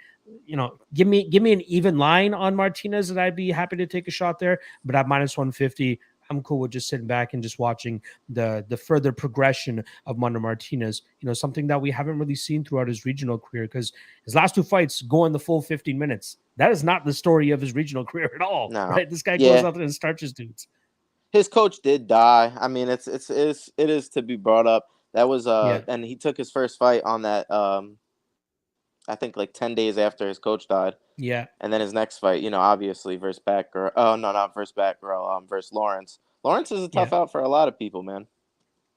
give me an even line on Martinez, and I'd be happy to take a shot there. But at minus 150. I'm cool with just sitting back and just watching the further progression of Mano Martinez. Something that we haven't really seen throughout his regional career, because his last two fights go in the full 15 minutes. That is not the story of his regional career at all, No. right? This guy goes Yeah. out there and starches dudes. His coach did die. I mean, it is to be brought up. That was and he took his first fight on that I think like 10 days after his coach died. Yeah. And then his next fight, obviously versus Batgirl. Oh, no, not versus Batgirl. Versus Lawrence. Lawrence is a tough out for a lot of people, man.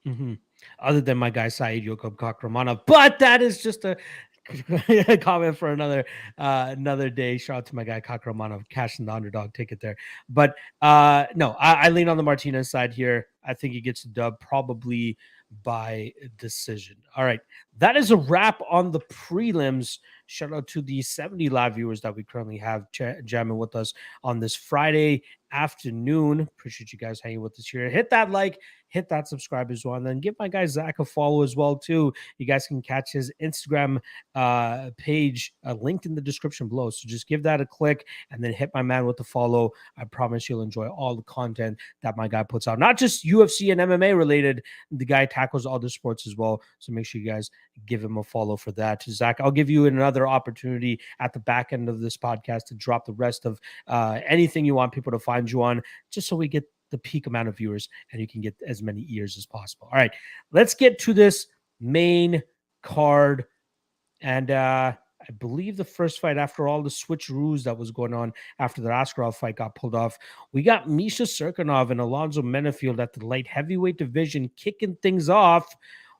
Mm-hmm. Other than my guy Said Yokob Kakramanov, but that is just a comment for another day. Shout out to my guy Kakramanov, cashing the underdog ticket there. But no, I lean on the Martinez side here. I think he gets a dub probably by decision. All right, that is a wrap on the prelims. Shout out to the 70 live viewers that we currently have jamming with us on this Friday afternoon. Appreciate you guys hanging with us here. Hit that like, hit that subscribe as well, and then give my guy Zach a follow as well too. You guys can catch his Instagram page linked in the description below, so just give that a click and then hit my man with the follow. I promise you'll enjoy all the content that my guy puts out, not just UFC and MMA related. The guy tackles other sports as well, so make sure you guys give him a follow for that. Zach, I'll give you another opportunity at the back end of this podcast to drop the rest of anything you want people to find you on, just so we get the peak amount of viewers and you can get as many ears as possible. All right, let's get to this main card. And I believe the first fight, after all the switcheroos that was going on after the Askarov fight got pulled off, we got Misha Cirkunov and Alonzo Menifield at the light heavyweight division kicking things off.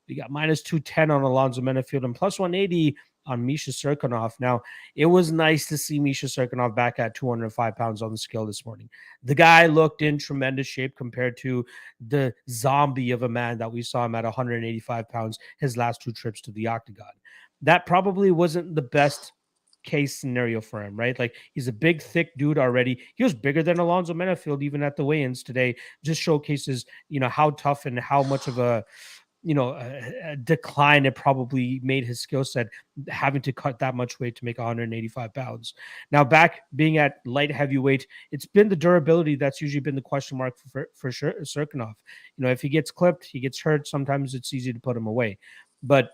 We got minus 210 on Alonzo Menifield and plus 180 on Misha Cirkunov. Now, it was nice to see Misha Cirkunov back at 205 pounds on the scale this morning. The guy looked in tremendous shape compared to the zombie of a man that we saw him at 185 pounds his last two trips to the octagon. That probably wasn't the best case scenario for him, right? Like, he's a big, thick dude already. He was bigger than Alonzo Menifield even at the weigh-ins today. Just showcases, how tough and how much of a decline it probably made his skill set, having to cut that much weight to make 185 pounds. Now, back being at light heavyweight, it's been the durability that's usually been the question mark for sure. Cirkunov, if he gets clipped, he gets hurt. Sometimes it's easy to put him away, but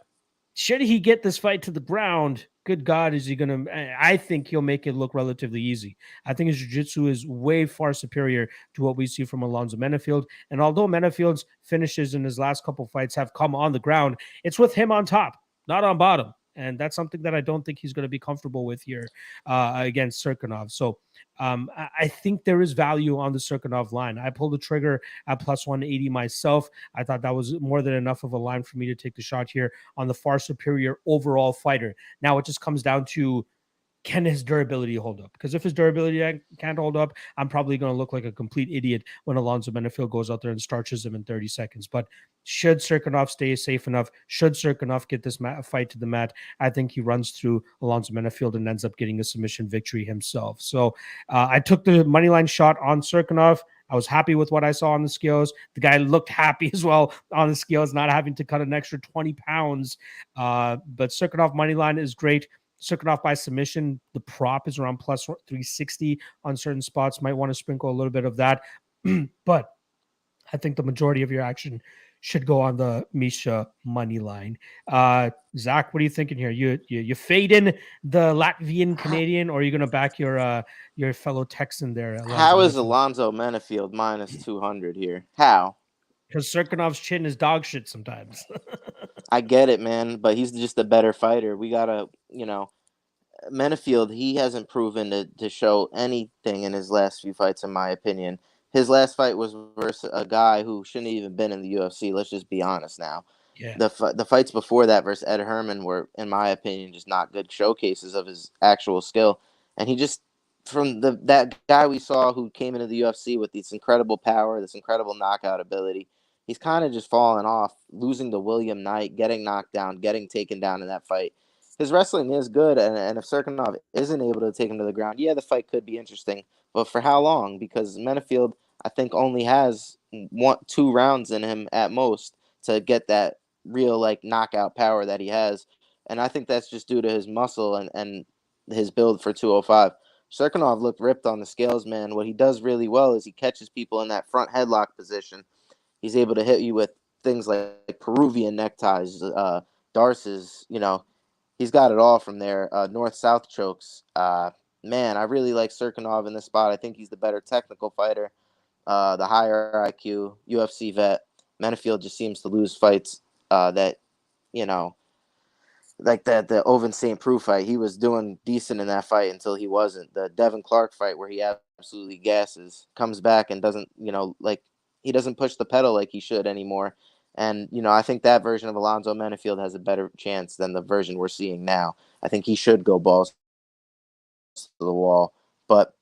should he get this fight to the ground, good God, is he going to? I think he'll make it look relatively easy. I think his jiu-jitsu is way far superior to what we see from Alonzo Menifield. And although Menifield's finishes in his last couple fights have come on the ground, it's with him on top, not on bottom. And that's something that I don't think he's going to be comfortable with here against Cirkunov. So I think there is value on the Cirkunov line. I pulled the trigger at plus 180 myself. I thought that was more than enough of a line for me to take the shot here on the far superior overall fighter. Now it just comes down to, can his durability hold up? Because if his durability can't hold up, I'm probably going to look like a complete idiot when Alonzo Menifield goes out there and starches him in 30 seconds. But should Cirkunov stay safe enough, should Cirkunov get this fight to the mat, I think he runs through Alonzo Menifield and ends up getting a submission victory himself. So I took the moneyline shot on Cirkunov. I was happy with what I saw on the scales. The guy looked happy as well on the scales, not having to cut an extra 20 pounds. But Cirkunov moneyline is great. Cirkunov by submission, the prop is around plus 360 on certain spots. Might want to sprinkle a little bit of that. But I think the majority of your action should go on the Misha money line. Zach, what are you thinking here? You fade in the Latvian Canadian, or are you going to back your fellow Texan there? How is Alonzo Menifield minus 200 here? How? Because Cirkunov's chin is dog shit sometimes. I get it, man, but he's just a better fighter. We gotta, Menifield, he hasn't proven to show anything in his last few fights, in my opinion. His last fight was versus a guy who shouldn't have even been in the UFC. Let's just be honest now. Yeah. The fights before that versus Ed Herman were, in my opinion, just not good showcases of his actual skill. And he just from that guy we saw who came into the UFC with this incredible power, this incredible knockout ability, he's kind of just fallen off, losing to William Knight, getting knocked down, getting taken down in that fight. His wrestling is good, and if Cirkunov isn't able to take him to the ground, yeah, the fight could be interesting. But for how long? Because Menifield, I think, only has 2 rounds in him at most to get that real knockout power that he has. And I think that's just due to his muscle and his build for 205. Cirkunov looked ripped on the scales, man. What he does really well is he catches people in that front headlock position. He's able to hit you with things like Peruvian neckties, Darces, he's got it all from there. North-south chokes. Man, I really like Cirkunov in this spot. I think he's the better technical fighter, the higher IQ, UFC vet. Menifield just seems to lose fights that, like the Oven St. Preux fight. He was doing decent in that fight until he wasn't. The Devin Clark fight where he absolutely gasses, comes back and doesn't, he doesn't push the pedal like he should anymore. And, I think that version of Alonzo Menifield has a better chance than the version we're seeing now. I think he should go balls to the wall, but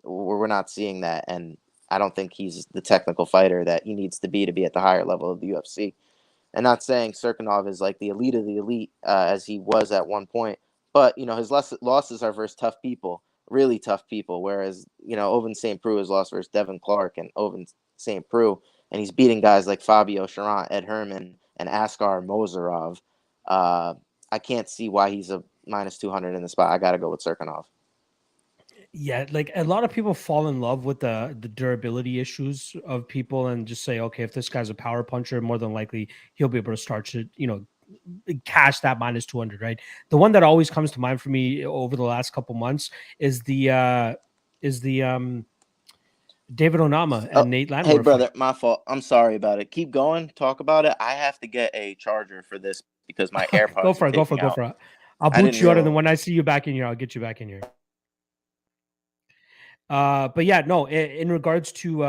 we're not seeing that. And I don't think he's the technical fighter that he needs to be at the higher level of the UFC. And not saying Cirkunov is like the elite of the elite as he was at one point, but his losses are versus tough people, really tough people. Whereas Oven St. Preux has lost versus Devin Clark and Oven St. Preux, and he's beating guys like Fabio Charant, Ed Herman, and Askar Mozarov. I can't see why he's a minus 200 in the spot. I got to go with Cirkunov. Yeah, like a lot of people fall in love with the durability issues of people and just say, okay, if this guy's a power puncher, more than likely he'll be able to start to, cash that minus 200, right? The one that always comes to mind for me over the last couple months is the David Onama and Nate Landwehr. Hey, brother, my fault. I'm sorry about it. Keep going. Talk about it. I have to get a charger for this because my AirPods go for it. I'll boot you out, and then when I see you back in here, I'll get you back in here. But yeah, no, in regards to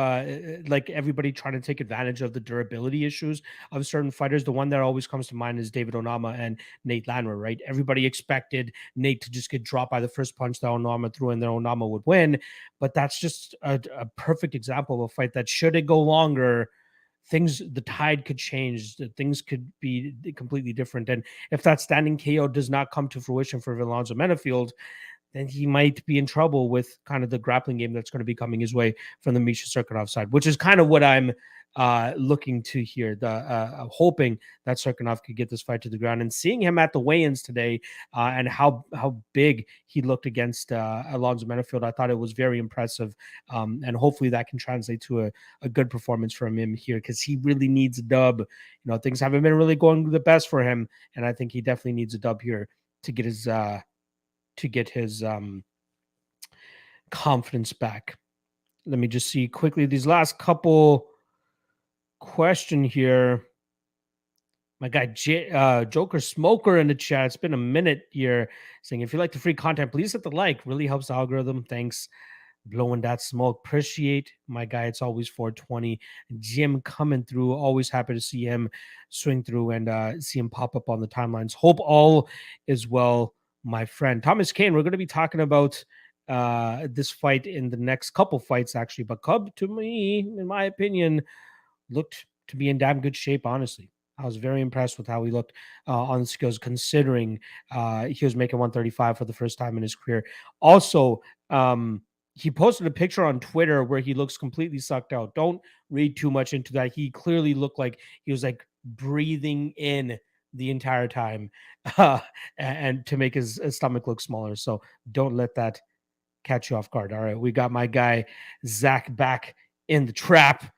like everybody trying to take advantage of the durability issues of certain fighters, the one that always comes to mind is David Onama and Nate Landwehr, right? Everybody expected Nate to just get dropped by the first punch that Onama threw and then Onama would win. But that's just a perfect example of a fight that, should it go longer, the tide could change, things could be completely different. And if that standing KO does not come to fruition for Alonzo Menifield, then he might be in trouble with kind of the grappling game that's going to be coming his way from the Misha Cirkunov side, which is kind of what I'm looking to here. Hoping that Cirkunov could get this fight to the ground, and seeing him at the weigh-ins today and how big he looked against Alonzo Menifield, I thought it was very impressive. And hopefully that can translate to a good performance from him here, because he really needs a dub. Things haven't been really going the best for him, and I think he definitely needs a dub here to get his confidence back. Let me just see quickly these last couple question here. My guy Joker Smoker in the chat. It's been a minute here, saying if you like the free content, please hit the like. Really helps the algorithm. Thanks. Blowing that smoke. Appreciate my guy. It's always 420. Jim coming through. Always happy to see him swing through and see him pop up on the timelines. Hope all is well, my friend. Thomas Kane, we're going to be talking about this fight in the next couple fights, actually. But Cub, to me, in my opinion, looked to be in damn good shape, honestly. I was very impressed with how he looked on the skills, considering he was making 135 for the first time in his career. Also, he posted a picture on Twitter where he looks completely sucked out. Don't read too much into that. He clearly looked like he was like breathing in the entire time and to make his stomach look smaller. So don't let that catch you off guard. All right, we got my guy Zach back in the trap.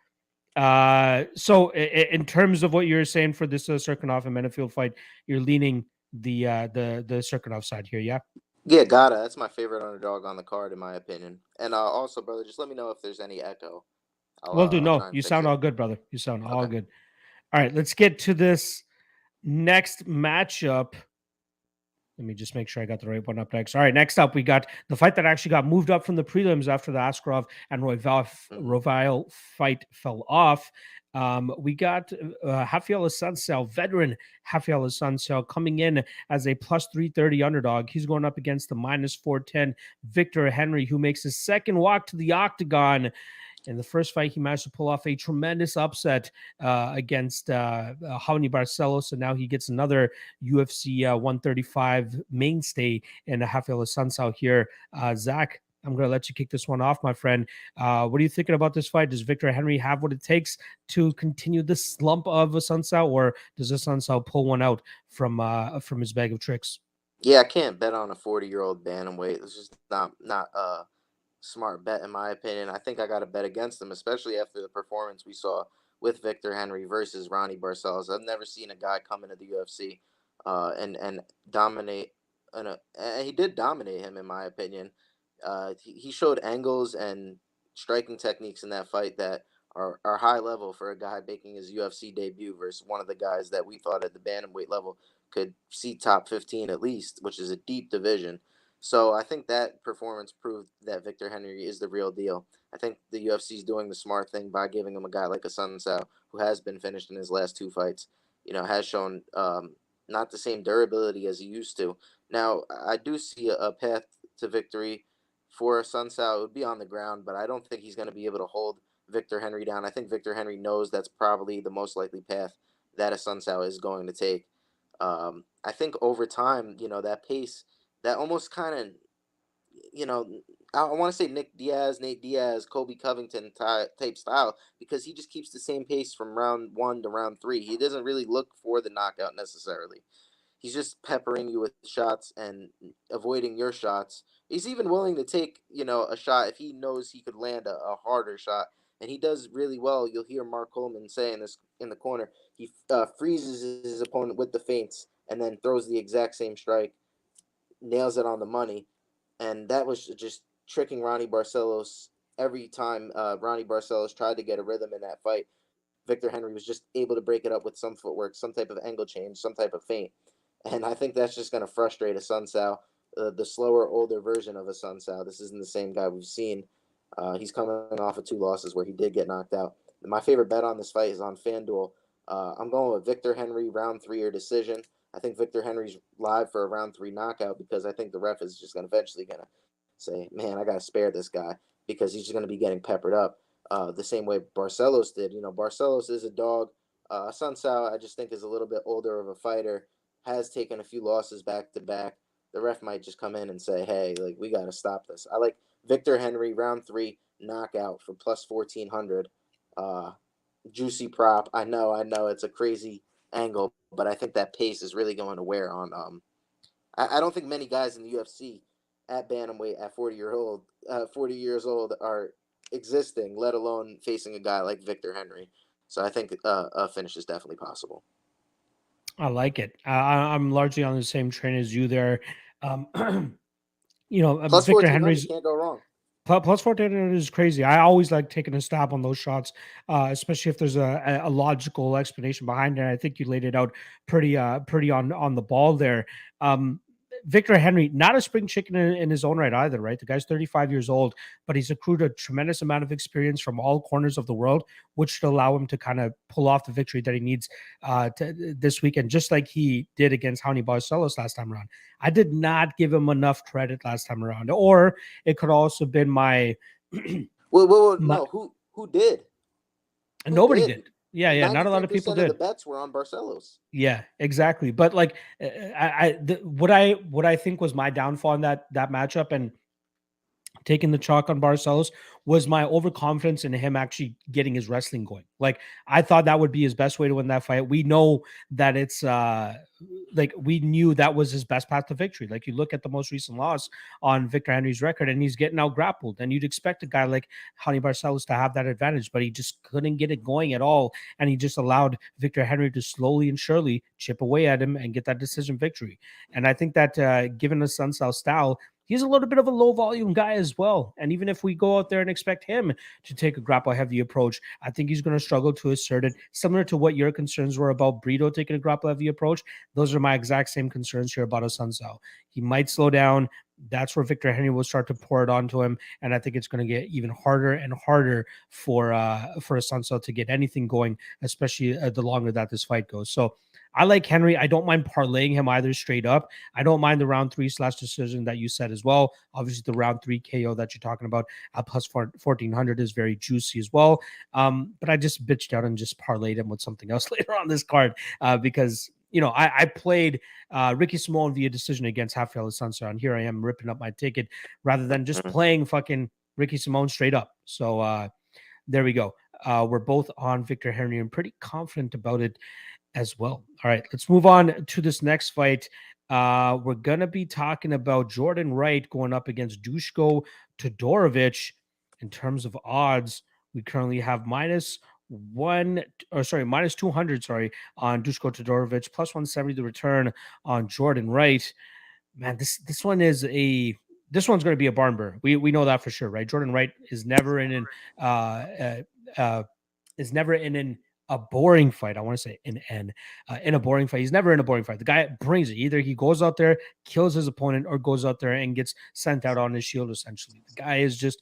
So in terms of what you're saying for this Cirkunov and Menifield fight, you're leaning the Cirkunov side here, yeah? Yeah, gotta. That's my favorite underdog on the card, in my opinion. And also, brother, just let me know if there's any echo. Well, do no. You sound all good, brother. You sound all good. All right, let's get to this next matchup. Let me just make sure I got the right one up next. All right, next up, we got the fight that actually got moved up from the prelims after the Askarov and Royval fight fell off. We got Rafael Assuncao, veteran Rafael Assuncao, coming in as a plus 330 underdog. He's going up against the minus 410 Victor Henry, who makes his second walk to the octagon. In the first fight, he managed to pull off a tremendous upset against Jaime Barcelos, and now he gets another UFC 135 mainstay in Rafael Assuncao here. Zach, I'm going to let you kick this one off, my friend. What are you thinking about this fight? Does Victor Henry have what it takes to continue the slump of Assuncao, or does Assuncao pull one out from his bag of tricks? Yeah, I can't bet on a 40-year-old bantamweight. It's just not smart bet in my opinion. I think I got to bet against him, especially after the performance we saw with Victor Henry versus Ronnie Barcelos. I've never seen a guy come into the UFC and dominate, and he did dominate him in my opinion. He showed angles and striking techniques in that fight that are high level for a guy making his UFC debut versus one of the guys that we thought at the bantamweight level could see top 15 at least, which is a deep division. So I think that performance proved that Victor Henry is the real deal. I think the UFC is doing the smart thing by giving him a guy like Assuncao, who has been finished in his last two fights, has shown not the same durability as he used to. Now, I do see a path to victory for Assuncao. It would be on the ground, but I don't think he's going to be able to hold Victor Henry down. I think Victor Henry knows that's probably the most likely path that Assuncao is going to take. I think over time, that pace, that almost kind of, I want to say Nate Diaz, Kobe Covington type style, because he just keeps the same pace from round 1 to round 3. He doesn't really look for the knockout necessarily. He's just peppering you with shots and avoiding your shots. He's even willing to take, a shot if he knows he could land a harder shot. And he does really well. You'll hear Mark Coleman saying this in the corner. He freezes his opponent with the feints and then throws the exact same strike, nails it on the money. And that was just tricking Ronnie Barcelos every time Ronnie Barcelos tried to get a rhythm in that fight. Victor Henry was just able to break it up with some footwork, some type of angle change, some type of feint. And I think that's just going to frustrate Assuncao, the slower, older version of Assuncao. This isn't the same guy we've seen. He's coming off of 2 losses where he did get knocked out. My favorite bet on this fight is on FanDuel. I'm going with Victor Henry, round 3 or decision. I think Victor Henry's live for a round 3 knockout because I think the ref is just eventually going to say, man, I got to spare this guy because he's just going to be getting peppered up the same way Barcelos did. Barcelos is a dog. Assuncao, I just think, is a little bit older of a fighter, has taken a few losses back to back. The ref might just come in and say, hey, we got to stop this. I like Victor Henry, round 3 knockout for plus 1,400. Juicy prop. I know it's a crazy angle, but I think that pace is really going to wear on. I don't think many guys in the UFC at bantamweight at 40 years old are existing, let alone facing a guy like Victor Henry. So I think a finish is definitely possible. I like it. I'm largely on the same train as you there. Plus Victor Henry's can't go wrong. Plus 1400 is crazy. I always like taking a stab on those shots, especially if there's a logical explanation behind it. I think you laid it out pretty on the ball there. Victor Henry, not a spring chicken in his own right either, right? The guy's 35 years old, but he's accrued a tremendous amount of experience from all corners of the world, which should allow him to kind of pull off the victory that he needs this weekend, just like he did against Jaime Barcelos last time around. I did not give him enough credit last time around, or it could also have been my... No, who did? Nobody did. Yeah. Not a lot of people did. The bets were on Barcelos. Yeah, exactly. But what I think was my downfall in that matchup and taking the chalk on Barcelos was my overconfidence in him actually getting his wrestling going. I thought that would be his best way to win that fight. We know that it's we knew that was his best path to victory. You look at the most recent loss on Victor Henry's record and he's getting out grappled, and you'd expect a guy like Jaime Barcelos to have that advantage, but he just couldn't get it going at all. And he just allowed Victor Henry to slowly and surely chip away at him and get that decision victory. And I think that given the Assuncao style, he's a little bit of a low volume guy as well. And even if we go out there and expect him to take a grapple heavy approach, I think he's going to struggle to assert it. Similar to what your concerns were about Brito taking a grapple heavy approach, those are my exact same concerns here about Assuncao. He might slow down. That's where Victor Henry will start to pour it onto him, and I think it's going to get even harder and harder for Assuncao to get anything going, especially the longer that this fight goes. So I like Henry. I don't mind parlaying him either straight up. I don't mind the round 3/decision that you said as well. Obviously, the round 3 KO that you're talking about at plus 1400 is very juicy as well. But I just bitched out and just parlayed him with something else later on this card because I played Ricky Simone via decision against Rafael Assuncao, and here I am ripping up my ticket rather than just playing fucking Ricky Simone straight up. So there we go. We're both on Victor Henry and pretty confident about it as well. All right, let's move on to this next fight. We're going to be talking about Jordan Wright going up against Duško Todorovic. In terms of odds, we currently have minus 200, on Duško Todorovic, plus 170 the return on Jordan Wright. Man, this one's going to be a barn burner. We know that for sure, right? Jordan Wright is never in a boring fight. I want to say in a boring fight. He's never in a boring fight. The guy brings it. Either he goes out there, kills his opponent, or goes out there and gets sent out on his shield, essentially. The guy is just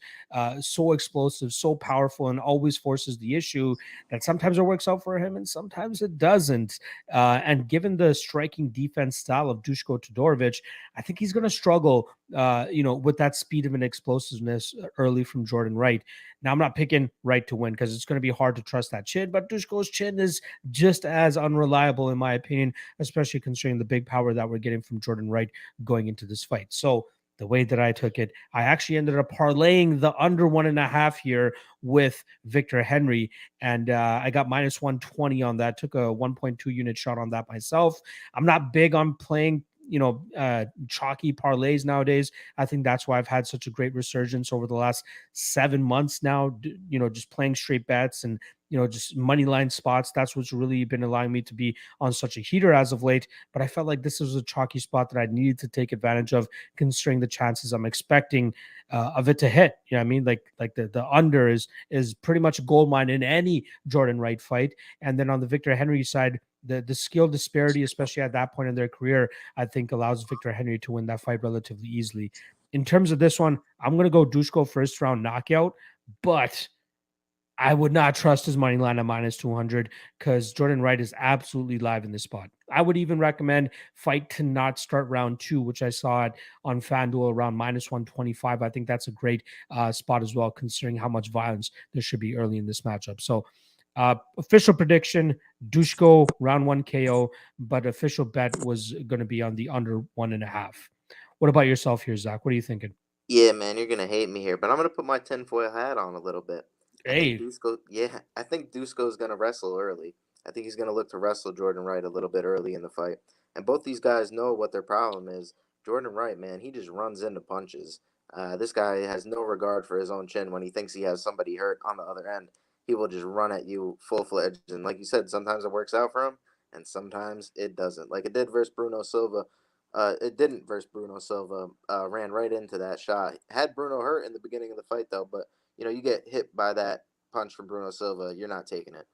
so explosive, so powerful, and always forces the issue that sometimes it works out for him and sometimes it doesn't. And given the striking defense style of Duško Todorovic, I think he's going to struggle, with that speed of an explosiveness early from Jordan Wright. Now, I'm not picking Wright to win because it's going to be hard to trust that chin, but Duško's chin is just as unreliable, in my opinion, especially considering the big power that we're getting from Jordan Wright going into this fight. So the way that I took it, I actually ended up parlaying the under 1.5 here with Victor Henry, and I got minus 120 on that. Took a 1.2 unit shot on that myself. I'm not big on playing chalky parlays nowadays. I think that's why I've had such a great resurgence over the last 7 months now, just playing straight bets and just money line spots. That's what's really been allowing me to be on such a heater as of late. But I felt like this was a chalky spot that I needed to take advantage of, considering the chances I'm expecting of it to hit. You know what I mean? Like the under is pretty much a gold mine in any Jordan Wright fight. And then on the Victor Henry side, the skill disparity, especially at that point in their career, I think allows Victor Henry to win that fight relatively easily. In terms of this one, I'm going to go Duško first round knockout, but I would not trust his money line at minus 200 because Jordan Wright is absolutely live in this spot. I would even recommend fight to not start round 2, which I saw it on FanDuel around minus 125. I think that's a great spot as well, considering how much violence there should be early in this matchup. So official prediction, Duško round 1 KO, but official bet was going to be on the under 1.5. What about yourself here, Zach? What are you thinking? Yeah, man, you're gonna hate me here, but I'm gonna put my tinfoil hat on a little bit. Hey, I think Duško's gonna wrestle early. I think he's gonna look to wrestle Jordan Wright a little bit early in the fight. And both these guys know what their problem is. Jordan Wright, man, he just runs into punches. This guy has no regard for his own chin when he thinks he has somebody hurt on the other end. He will just run at you full fledged. And like you said, sometimes it works out for him, and sometimes it doesn't. Like it did versus Bruno Silva. It didn't versus Bruno Silva. Ran right into that shot. Had Bruno hurt in the beginning of the fight though, but you get hit by that punch from Bruno Silva, you're not taking it.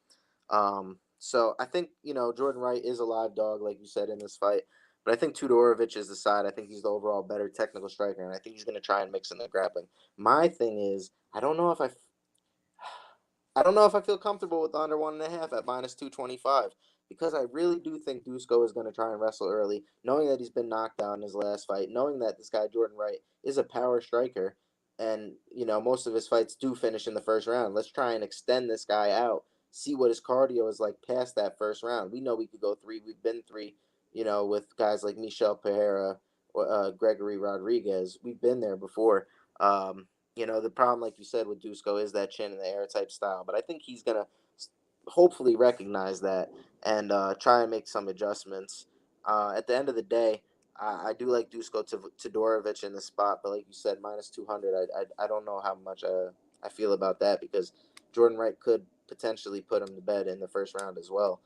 So I think Jordan Wright is a live dog, like you said, in this fight. But I think Todorovic is the side. I think he's the overall better technical striker, and I think he's going to try and mix in the grappling. My thing is, I don't know if I feel comfortable with the under 1.5 at minus 225 because I really do think Duško is going to try and wrestle early, knowing that he's been knocked out in his last fight, knowing that this guy Jordan Wright is a power striker, and most of his fights do finish in the first round. Let's try and extend this guy out, see what his cardio is like past that first round. We know we could go 3. We've been 3, with guys like Michel Pereira, Gregory Rodriguez. We've been there before. The problem, like you said, with Duško is that chin in the air type style. But I think he's going to hopefully recognize that and try and make some adjustments. At the end of the day, I do like Duško Todorovic in the spot. But like you said, minus 200, I don't know how much I feel about that because Jordan Wright could potentially put him to bed in the first round as well.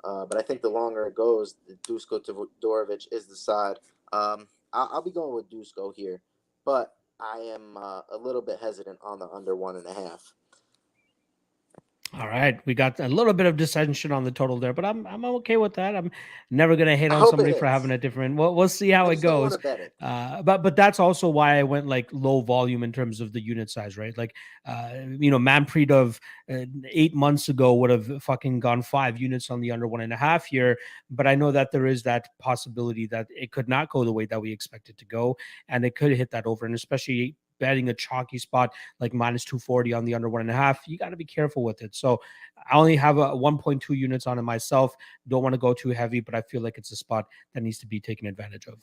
But I think the longer it goes, Duško Todorovic is the side. I'll be going with Duško here. but I am a little bit hesitant on the under 1.5. All right, we got a little bit of dissension on the total there, but I'm okay with that. I'm never gonna hate I on hope it somebody for hits. having a different. We'll see how I it just don't want goes. to bet it. But that's also why I went like low volume in terms of the unit size, right? Like, Manpreet of 8 months ago would have fucking gone 5 units on the under 1.5 here, but I know that there is that possibility that it could not go the way that we expect it to go, and it could hit that over, and especially betting a chalky spot like minus 240 on the under 1.5, you got to be careful with it. So I only have a 1.2 units on it myself. Don't want to go too heavy, but I feel like it's a spot that needs to be taken advantage of.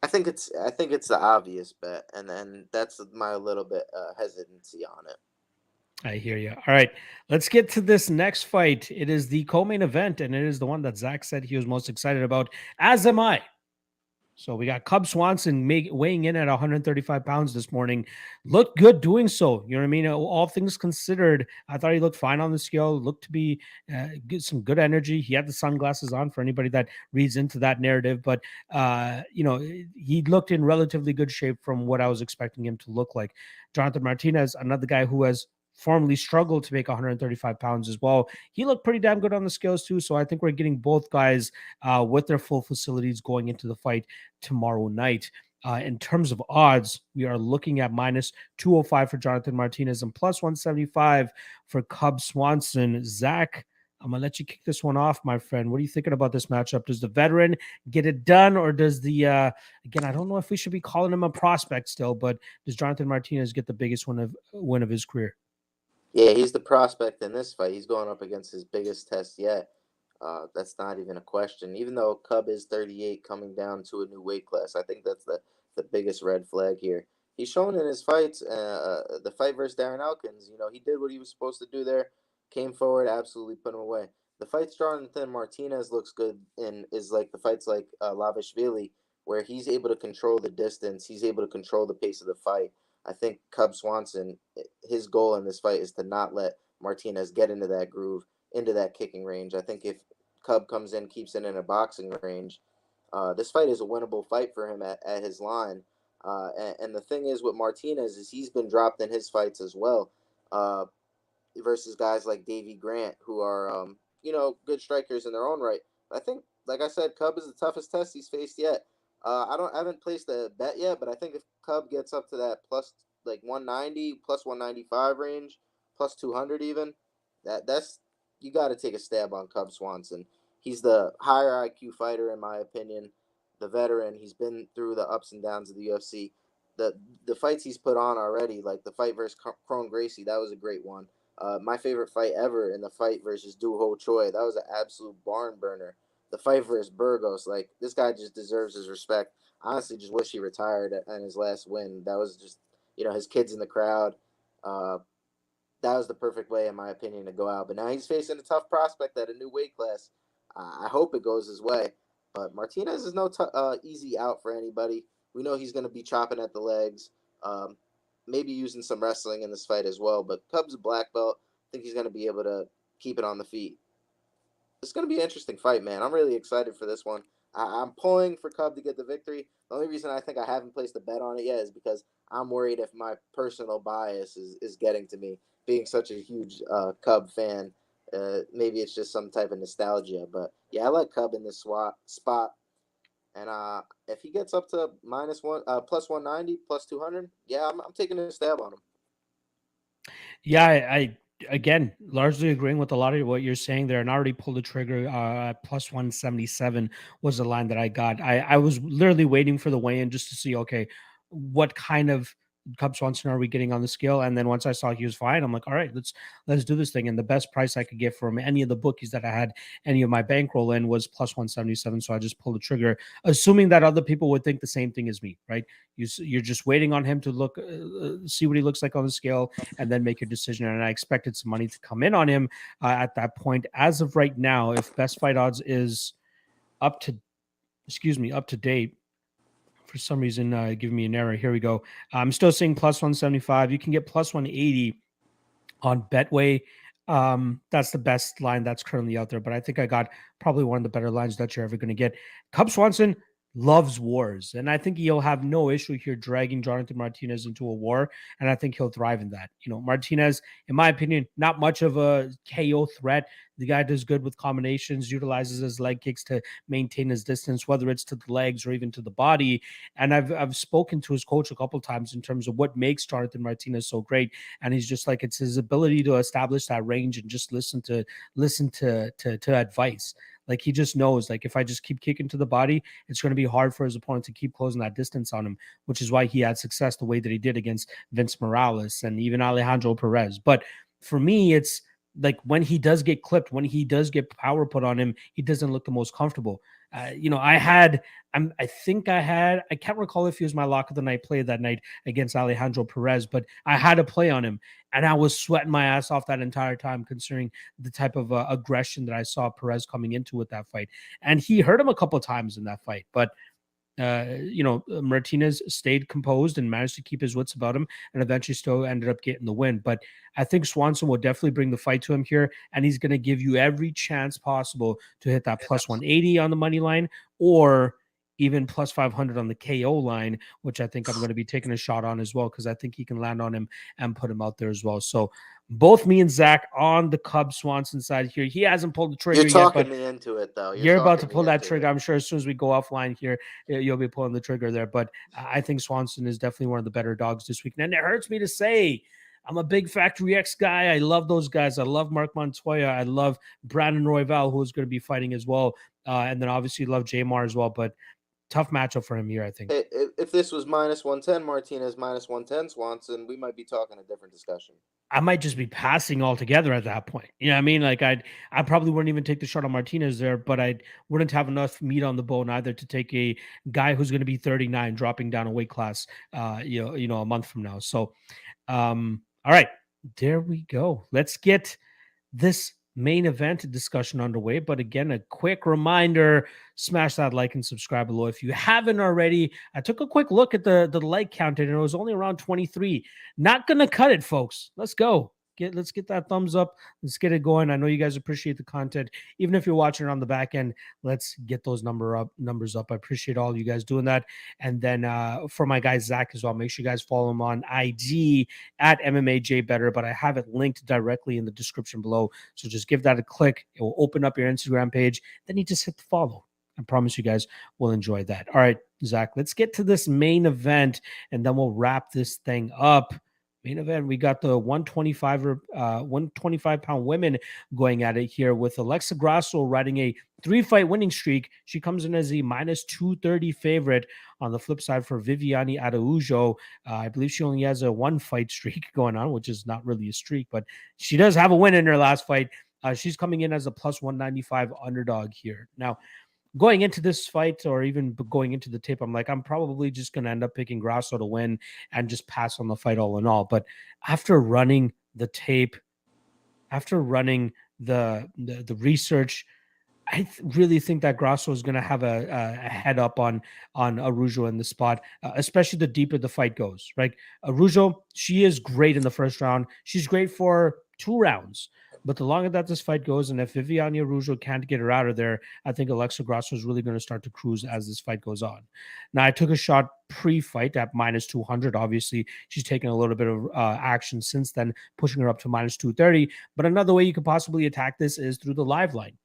I think it's the obvious bet, and then that's my little bit hesitancy on it. I hear you. All right, let's get to this next fight. It is the co-main event, and it is the one that Zach said he was most excited about, as am I. So we got Cub Swanson weighing in at 135 pounds this morning. Looked good doing so. You know what I mean? All things considered, I thought he looked fine on the scale. Looked to be some good energy. He had the sunglasses on for anybody that reads into that narrative. But, he looked in relatively good shape from what I was expecting him to look like. Jonathan Martinez, another guy who has formerly struggled to make 135 pounds as well. He looked pretty damn good on the scales too. So I think we're getting both guys with their full facilities going into the fight tomorrow night. In terms of odds, we are looking at minus 205 for Jonathan Martinez and plus 175 for Cub Swanson. Zach, I'm going to let you kick this one off, my friend. What are you thinking about this matchup? Does the veteran get it done, or does again, I don't know if we should be calling him a prospect still, but does Jonathan Martinez get the biggest win of his career? Yeah, he's the prospect in this fight. He's going up against his biggest test yet. That's not even a question. Even though Cub is 38 coming down to a new weight class, I think that's the biggest red flag here. He's shown in his fights, the fight versus Darren Elkins, he did what he was supposed to do there, came forward, absolutely put him away. The fights Jonathan Martinez looks good in is like the fights like Lavishvili, where he's able to control the distance, he's able to control the pace of the fight. I think Cub Swanson, his goal in this fight is to not let Martinez get into that groove, into that kicking range. I think if Cub comes in, keeps it in a boxing range, this fight is a winnable fight for him at his line. And the thing is with Martinez is he's been dropped in his fights as well, versus guys like Davey Grant, who are good strikers in their own right. I think, like I said, Cub is the toughest test he's faced yet. I haven't placed a bet yet, but I think if Cub gets up to that plus like 190, plus 195 range, plus 200 even, that's you got to take a stab on Cub Swanson. He's the higher IQ fighter in my opinion, the veteran. He's been through the ups and downs of the UFC. The fights he's put on already, like the fight versus Kron Gracie, that was a great one. My favorite fight ever in the fight versus Doo Ho Choi, that was an absolute barn burner. The fight versus Burgos, like this guy just deserves his respect. Honestly, just wish he retired on his last win. That was just, his kids in the crowd. That was the perfect way, in my opinion, to go out. But now he's facing a tough prospect at a new weight class. I hope it goes his way. But Martinez is no easy out for anybody. We know he's going to be chopping at the legs, maybe using some wrestling in this fight as well. But Cub's a black belt. I think he's going to be able to keep it on the feet. It's going to be an interesting fight, man. I'm really excited for this one. I'm pulling for Cub to get the victory. The only reason I think I haven't placed a bet on it yet is because I'm worried if my personal bias is getting to me. Being such a huge Cub fan, maybe it's just some type of nostalgia. But yeah, I like Cub in this spot. And if he gets up to plus 190, plus 200, yeah, I'm taking a stab on him. Yeah, I again largely agreeing with a lot of what you're saying there, and I already pulled the trigger. Plus 177 was the line that I got. I was literally waiting for the weigh-in just to see, okay, what kind of Cub Swanson are we getting on the scale? And then once I saw he was fine, I'm like, all right, let's do this thing. And the best price I could get from any of the bookies that I had any of my bankroll in was plus 177. So I just pulled the trigger, assuming that other people would think the same thing as me, right? You're just waiting on him to look, see what he looks like on the scale, and then make your decision. And I expected some money to come in on him at that point. As of right now, if best fight odds is up to date, for some reason giving me an error. Here we go. I'm still seeing plus 175. You can get plus 180 on Betway. That's the best line that's currently out there, but I think I got probably one of the better lines that you're ever going to get. Cub Swanson, loves wars. And I think he'll have no issue here dragging Jonathan Martinez into a war. And I think he'll thrive in that. Martinez, in my opinion, not much of a KO threat. The guy does good with combinations, utilizes his leg kicks to maintain his distance, whether it's to the legs or even to the body. And I've spoken to his coach a couple of times in terms of what makes Jonathan Martinez so great. And he's just like, it's his ability to establish that range and just listen to advice. Like, he just knows, like, if I just keep kicking to the body, it's going to be hard for his opponent to keep closing that distance on him, which is why he had success the way that he did against Vince Morales and even Alejandro Perez. But for me, it's like when he does get clipped, when he does get power put on him, he doesn't look the most comfortable. I can't recall if he was my lock of the night play that night against Alejandro Perez, but I had a play on him and I was sweating my ass off that entire time, considering the type of aggression that I saw Perez coming into with that fight. And he hurt him a couple of times in that fight, but Martinez stayed composed and managed to keep his wits about him and eventually still ended up getting the win. But I think Swanson will definitely bring the fight to him here, and he's going to give you every chance possible to hit that plus 180 on the money line or even plus 500 on the KO line, which I think I'm going to be taking a shot on as well, because I think he can land on him and put him out there as well. So both me and Zach on the Cub Swanson side here. He hasn't pulled the trigger yet. You're talking yet, me into it, though. You're about to pull that trigger. I'm sure as soon as we go offline here, you'll be pulling the trigger there. But I think Swanson is definitely one of the better dogs this week. And it hurts me to say, I'm a big Factory X guy. I love those guys. I love Mark Montoya. I love Brandon Royval, who's going to be fighting as well. And then obviously love Jamar as well. But tough matchup for him here, I think. If this was minus 110 Martinez, minus 110 Swanson, we might be talking a different discussion. I might just be passing altogether at that point. You know what I mean? Like, I probably wouldn't even take the shot on Martinez there, but I wouldn't have enough meat on the bone either to take a guy who's going to be 39 dropping down a weight class a month from now. So all right, there we go. Let's get this main event discussion underway. But again, a quick reminder, smash that like and subscribe below if you haven't already. I took a quick look at the like count and it was only around 23. Not gonna cut it, folks. Let's go. Let's get that thumbs up. Let's get it going. I know you guys appreciate the content. Even if you're watching it on the back end, let's get those numbers up. I appreciate all you guys doing that. And then for my guy Zach as well, make sure you guys follow him on IG at MMAJBettor, but I have it linked directly in the description below. So just give that a click. It will open up your Instagram page. Then you just hit the follow. I promise you guys will enjoy that. All right, Zach, let's get to this main event and then we'll wrap this thing up. Main event, we got the 125-pound women going at it here with Alexa Grasso riding a 3-fight winning streak. She comes in as a minus 230 favorite. On the flip side for Viviane Araujo, I believe she only has a 1-fight streak going on, which is not really a streak, but she does have a win in her last fight. She's coming in as a plus 195 underdog here. Now, going into this fight or even going into the tape, I'm like, I'm probably just going to end up picking Grasso to win and just pass on the fight all in all. But after running the tape, after running the research, I really think that Grasso is going to have a head up on Araujo in the spot, especially the deeper the fight goes, right? Araujo, she is great in the first round. She's great for 2 rounds. But the longer that this fight goes, and if Viviane Araujo can't get her out of there, I think Alexa Grasso is really going to start to cruise as this fight goes on. Now, I took a shot pre-fight at minus 200. Obviously, she's taken a little bit of action since then, pushing her up to minus 230. But another way you could possibly attack this is through the live line.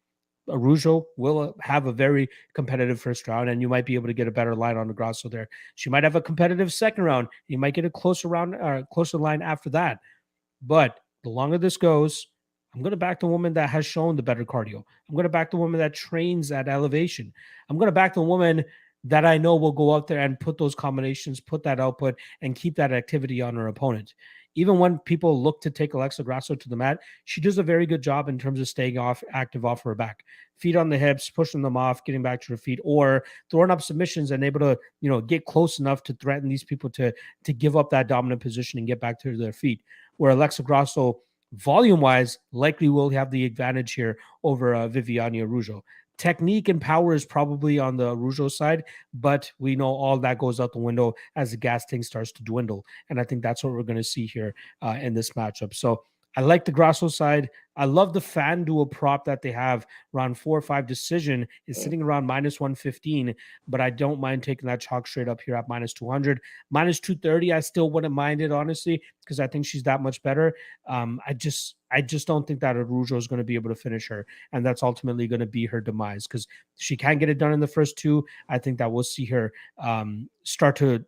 Araujo will have a very competitive first round, and you might be able to get a better line on the Grasso there. She might have a competitive second round. You might get a closer line after that. But the longer this goes, I'm going to back the woman that has shown the better cardio. I'm going to back the woman that trains at elevation. I'm going to back the woman that I know will go out there and put those combinations, put that output, and keep that activity on her opponent. Even when people look to take Alexa Grasso to the mat, she does a very good job in terms of staying active off her back. Feet on the hips, pushing them off, getting back to her feet, or throwing up submissions and able to, get close enough to threaten these people to give up that dominant position and get back to their feet. Where Alexa Grasso, volume-wise, likely will have the advantage here over Viviane Araujo. Technique and power is probably on the Araujo side, but we know all that goes out the window as the gas tank starts to dwindle. And I think that's what we're going to see here in this matchup. So I like the Grasso side. I love the FanDuel prop that they have. Round 4 or 5 decision is sitting around minus 115, but I don't mind taking that chalk straight up here at minus 200. Minus 230, I still wouldn't mind it, honestly, because I think she's that much better. I just don't think that Araujo is going to be able to finish her, and that's ultimately going to be her demise because she can't get it done in the first 2. I think that we'll see her start to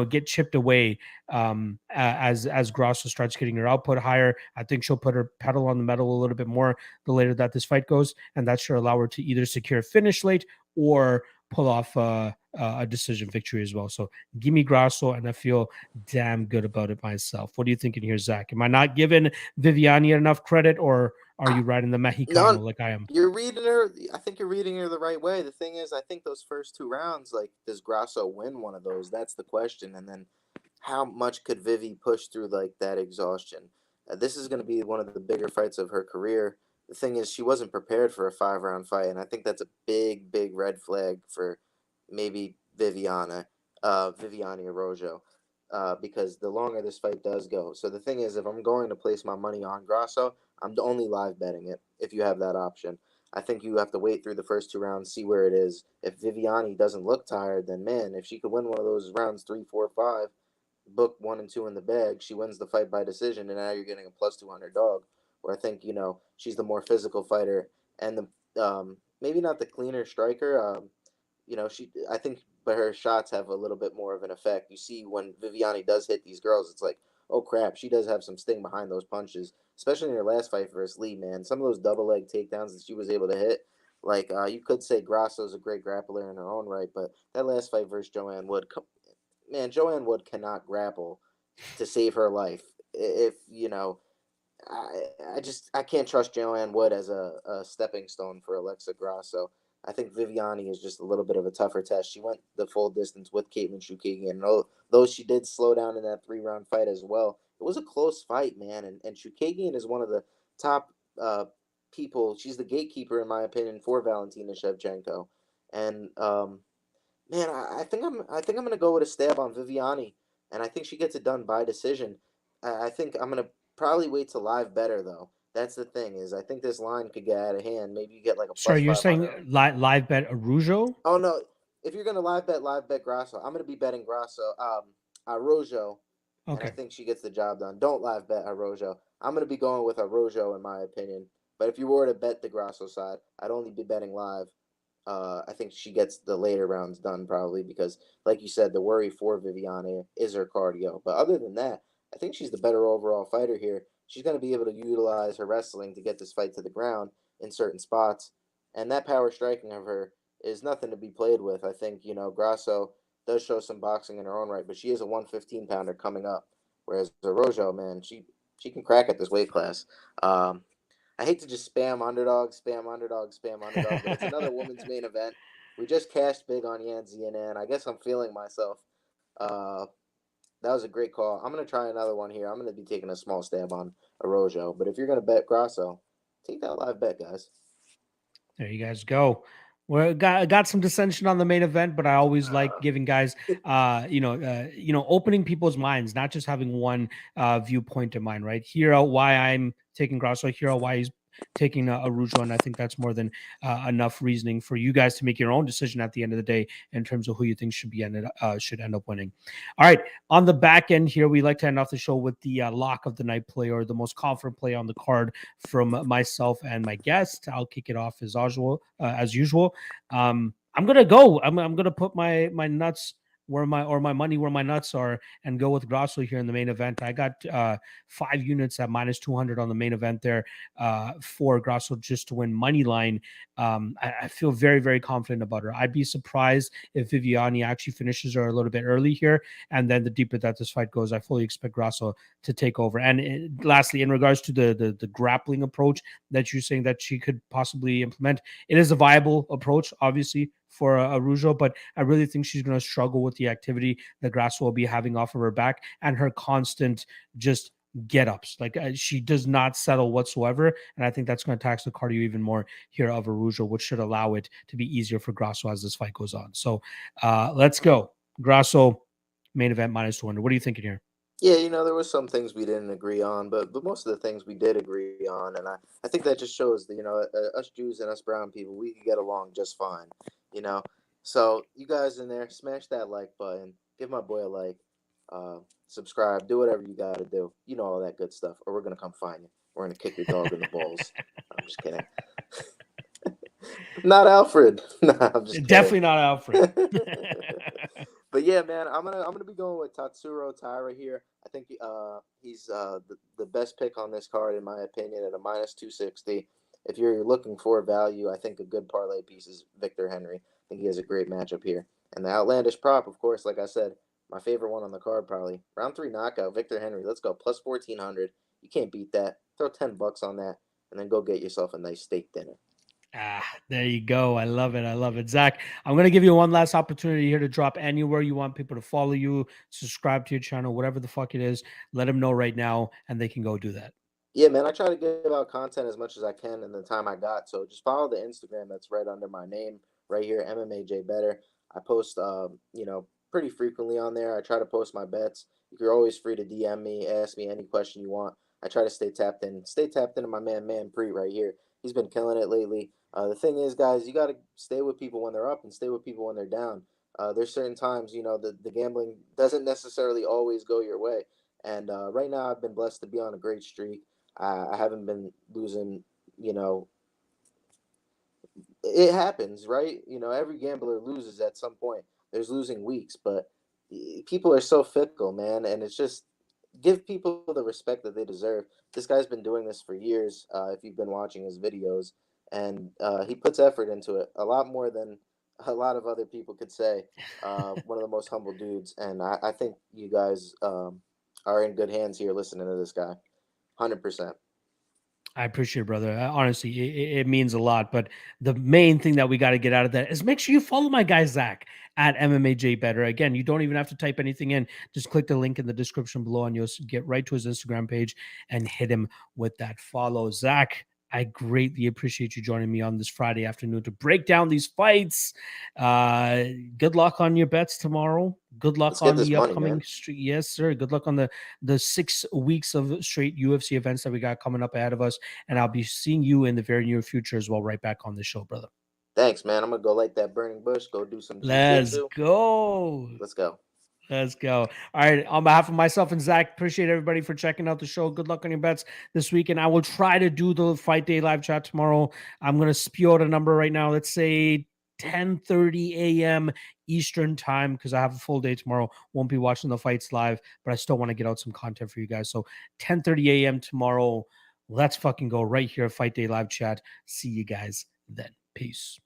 get chipped away as Grasso starts getting her output higher. I think she'll put her pedal on the metal a little bit more the later that this fight goes, and that should allow her to either secure a finish late or pull off a decision victory as well. So give me Grasso, and I feel damn good about it myself. What are you thinking here, Zach? Am I not giving Viviani enough credit, or are you riding the Mexicano like I am? You're reading her. I think you're reading her the right way. The thing is, I think those first 2 rounds, like, does Grasso win one of those? That's the question. And then how much could Vivi push through, like, that exhaustion? This is going to be one of the bigger fights of her career. The thing is, she wasn't prepared for a 5-round fight, and I think that's a big, big red flag for maybe Viviani Araujo, because the longer this fight does go. So the thing is, if I'm going to place my money on Grasso, I'm only live betting it if you have that option. I think you have to wait through the first 2 rounds, see where it is. If Viviani doesn't look tired, then, man, if she could win one of those rounds 3, 4, 5, book 1 and 2 in the bag, she wins the fight by decision, and now you're getting a plus 200 dog. Where I think, she's the more physical fighter and the maybe not the cleaner striker. I think, but her shots have a little bit more of an effect. You see when Viviani does hit these girls, it's like, oh crap, she does have some sting behind those punches, especially in her last fight versus Lee, man. Some of those double leg takedowns that she was able to hit, like, you could say Grasso's a great grappler in her own right, but that last fight versus Joanne Wood, man, Joanne Wood cannot grapple to save her life. If, I can't trust Joanne Wood as a stepping stone for Alexa Grasso. I think Viviani is just a little bit of a tougher test. She went the full distance with Caitlin Chookagian, and though she did slow down in that 3-round fight as well, it was a close fight, man. And Chookagian is one of the top people. She's the gatekeeper, in my opinion, for Valentina Shevchenko. And man, I think I'm gonna go with a stab on Viviani, and I think she gets it done by decision. I think I'm gonna probably wait to live better though. That's the thing, is I think this line could get out of hand. Maybe you get like a Sorry, plus you're 500. saying live bet Araujo? Oh no! If you're gonna live bet Grasso. I'm gonna be betting Grasso, Araujo, and I Okay. think she gets the job done. Don't live bet Araujo. I'm gonna be going with Araujo in my opinion. But if you were to bet the Grasso side, I'd only be betting live. I think she gets the later rounds done probably because, like you said, the worry for Viviani is her cardio. But other than that, I think she's the better overall fighter here. She's going to be able to utilize her wrestling to get this fight to the ground in certain spots. And that power striking of her is nothing to be played with. I think, Grasso does show some boxing in her own right, but she is a 115-pounder coming up. Whereas Araujo, man, she can crack at this weight class. I hate to just spam underdog, but it's another women's main event. We just cashed big on Yan Zianan. I guess I'm feeling myself. Uh, that was a great call. I'm going to try another one here. I'm going to be taking a small stab on Araujo. But if you're going to bet Grasso, take that live bet, guys. There you guys go. Well, got some dissension on the main event, but I always like giving guys, opening people's minds, not just having one viewpoint in mind, right? Hear out why I'm taking Grasso, hear out why he's taking Araujo, and I think that's more than enough reasoning for you guys to make your own decision at the end of the day in terms of who you think should end up winning. All right, on the back end here, we like to end off the show with the lock of the night play, or the most confident play on the card from myself and my guest. I'll kick it off as usual. I'm gonna go. I'm gonna put my nuts where my money where my nuts are and go with Grasso here in the main event. I got 5 units at minus 200 on the main event there for Grasso just to win money line. I feel very, very confident about her. I'd be surprised if Viviani actually finishes her a little bit early here, and then the deeper that this fight goes, I fully expect Grasso to take over. And lastly, in regards to the grappling approach that you're saying that she could possibly implement, it is a viable approach, obviously, for Araujo, but I really think she's going to struggle with the activity that Grasso will be having off of her back and her constant just get-ups. Like she does not settle whatsoever, and I think that's going to tax the cardio even more here of Araujo, which should allow it to be easier for Grasso as this fight goes on. So let's go. Grasso, main event minus 200. What are you thinking here? Yeah, there was some things we didn't agree on, but most of the things we did agree on, and I think that just shows that us Jews and us brown people, we can get along just fine, you know. So you guys in there, smash that like button, give my boy a like, uh, subscribe, do whatever you gotta do, all that good stuff, or we're gonna come find you. We're gonna kick your dog in the balls. I'm just kidding. Not Alfred. No, I'm just kidding. Definitely not Alfred. But yeah, man, I'm gonna be going with Tatsuro Taira here. I think he's the best pick on this card in my opinion at a -260. If you're looking for value, I think a good parlay piece is Victor Henry. I think he has a great matchup here. And the outlandish prop, of course, like I said, my favorite one on the card probably round 3 knockout Victor Henry. Let's go plus 1400. You can't beat that. Throw $10 on that, and then go get yourself a nice steak dinner. There you go. I love it. I love it. Zach, I'm going to give you one last opportunity here to drop anywhere you want people to follow you, subscribe to your channel, whatever the fuck it is. Let them know right now, and they can go do that. Yeah, man, I try to give out content as much as I can in the time I got. So just follow the Instagram that's right under my name right here, MMAJBettor. I post, pretty frequently on there. I try to post my bets. You're always free to DM me, ask me any question you want. I try to stay tapped in. Stay tapped into my man Pre right here. He's been killing it lately. The thing is, guys, you got to stay with people when they're up and stay with people when they're down. There's certain times, the gambling doesn't necessarily always go your way. And right now, I've been blessed to be on a great streak. I haven't been losing, it happens, right? Every gambler loses at some point. There's losing weeks, but people are so fickle, man. And it's just give people the respect that they deserve. This guy's been doing this for years, if you've been watching his videos, and he puts effort into it a lot more than a lot of other people could say. One of the most humble dudes. And I think you guys are in good hands here listening to this guy. 100%. I appreciate it, brother. Honestly, it means a lot. But the main thing that we got to get out of that is make sure you follow my guy, Zach, at MMAJBettor. Again, you don't even have to type anything in. Just click the link in the description below and you'll get right to his Instagram page and hit him with that follow. Zach, I greatly appreciate you joining me on this Friday afternoon to break down these fights. Good luck on your bets tomorrow. Good luck on the upcoming street. Yes, sir. Good luck on the 6 weeks of straight UFC events that we got coming up ahead of us. And I'll be seeing you in the very near future as well, right back on the show, brother. Thanks, man. I'm gonna go light that burning bush. Go do some Let's jiu-jitsu. go. Let's go. Let's go. All right. On behalf of myself and Zach, appreciate everybody for checking out the show. Good luck on your bets this week. And I will try to do the fight day live chat tomorrow. I'm going to spew out a number right now. Let's say 10:30 a.m. Eastern time, because I have a full day tomorrow. Won't be watching the fights live, but I still want to get out some content for you guys. So 10:30 a.m. tomorrow. Let's fucking go right here. Fight day live chat. See you guys then. Peace.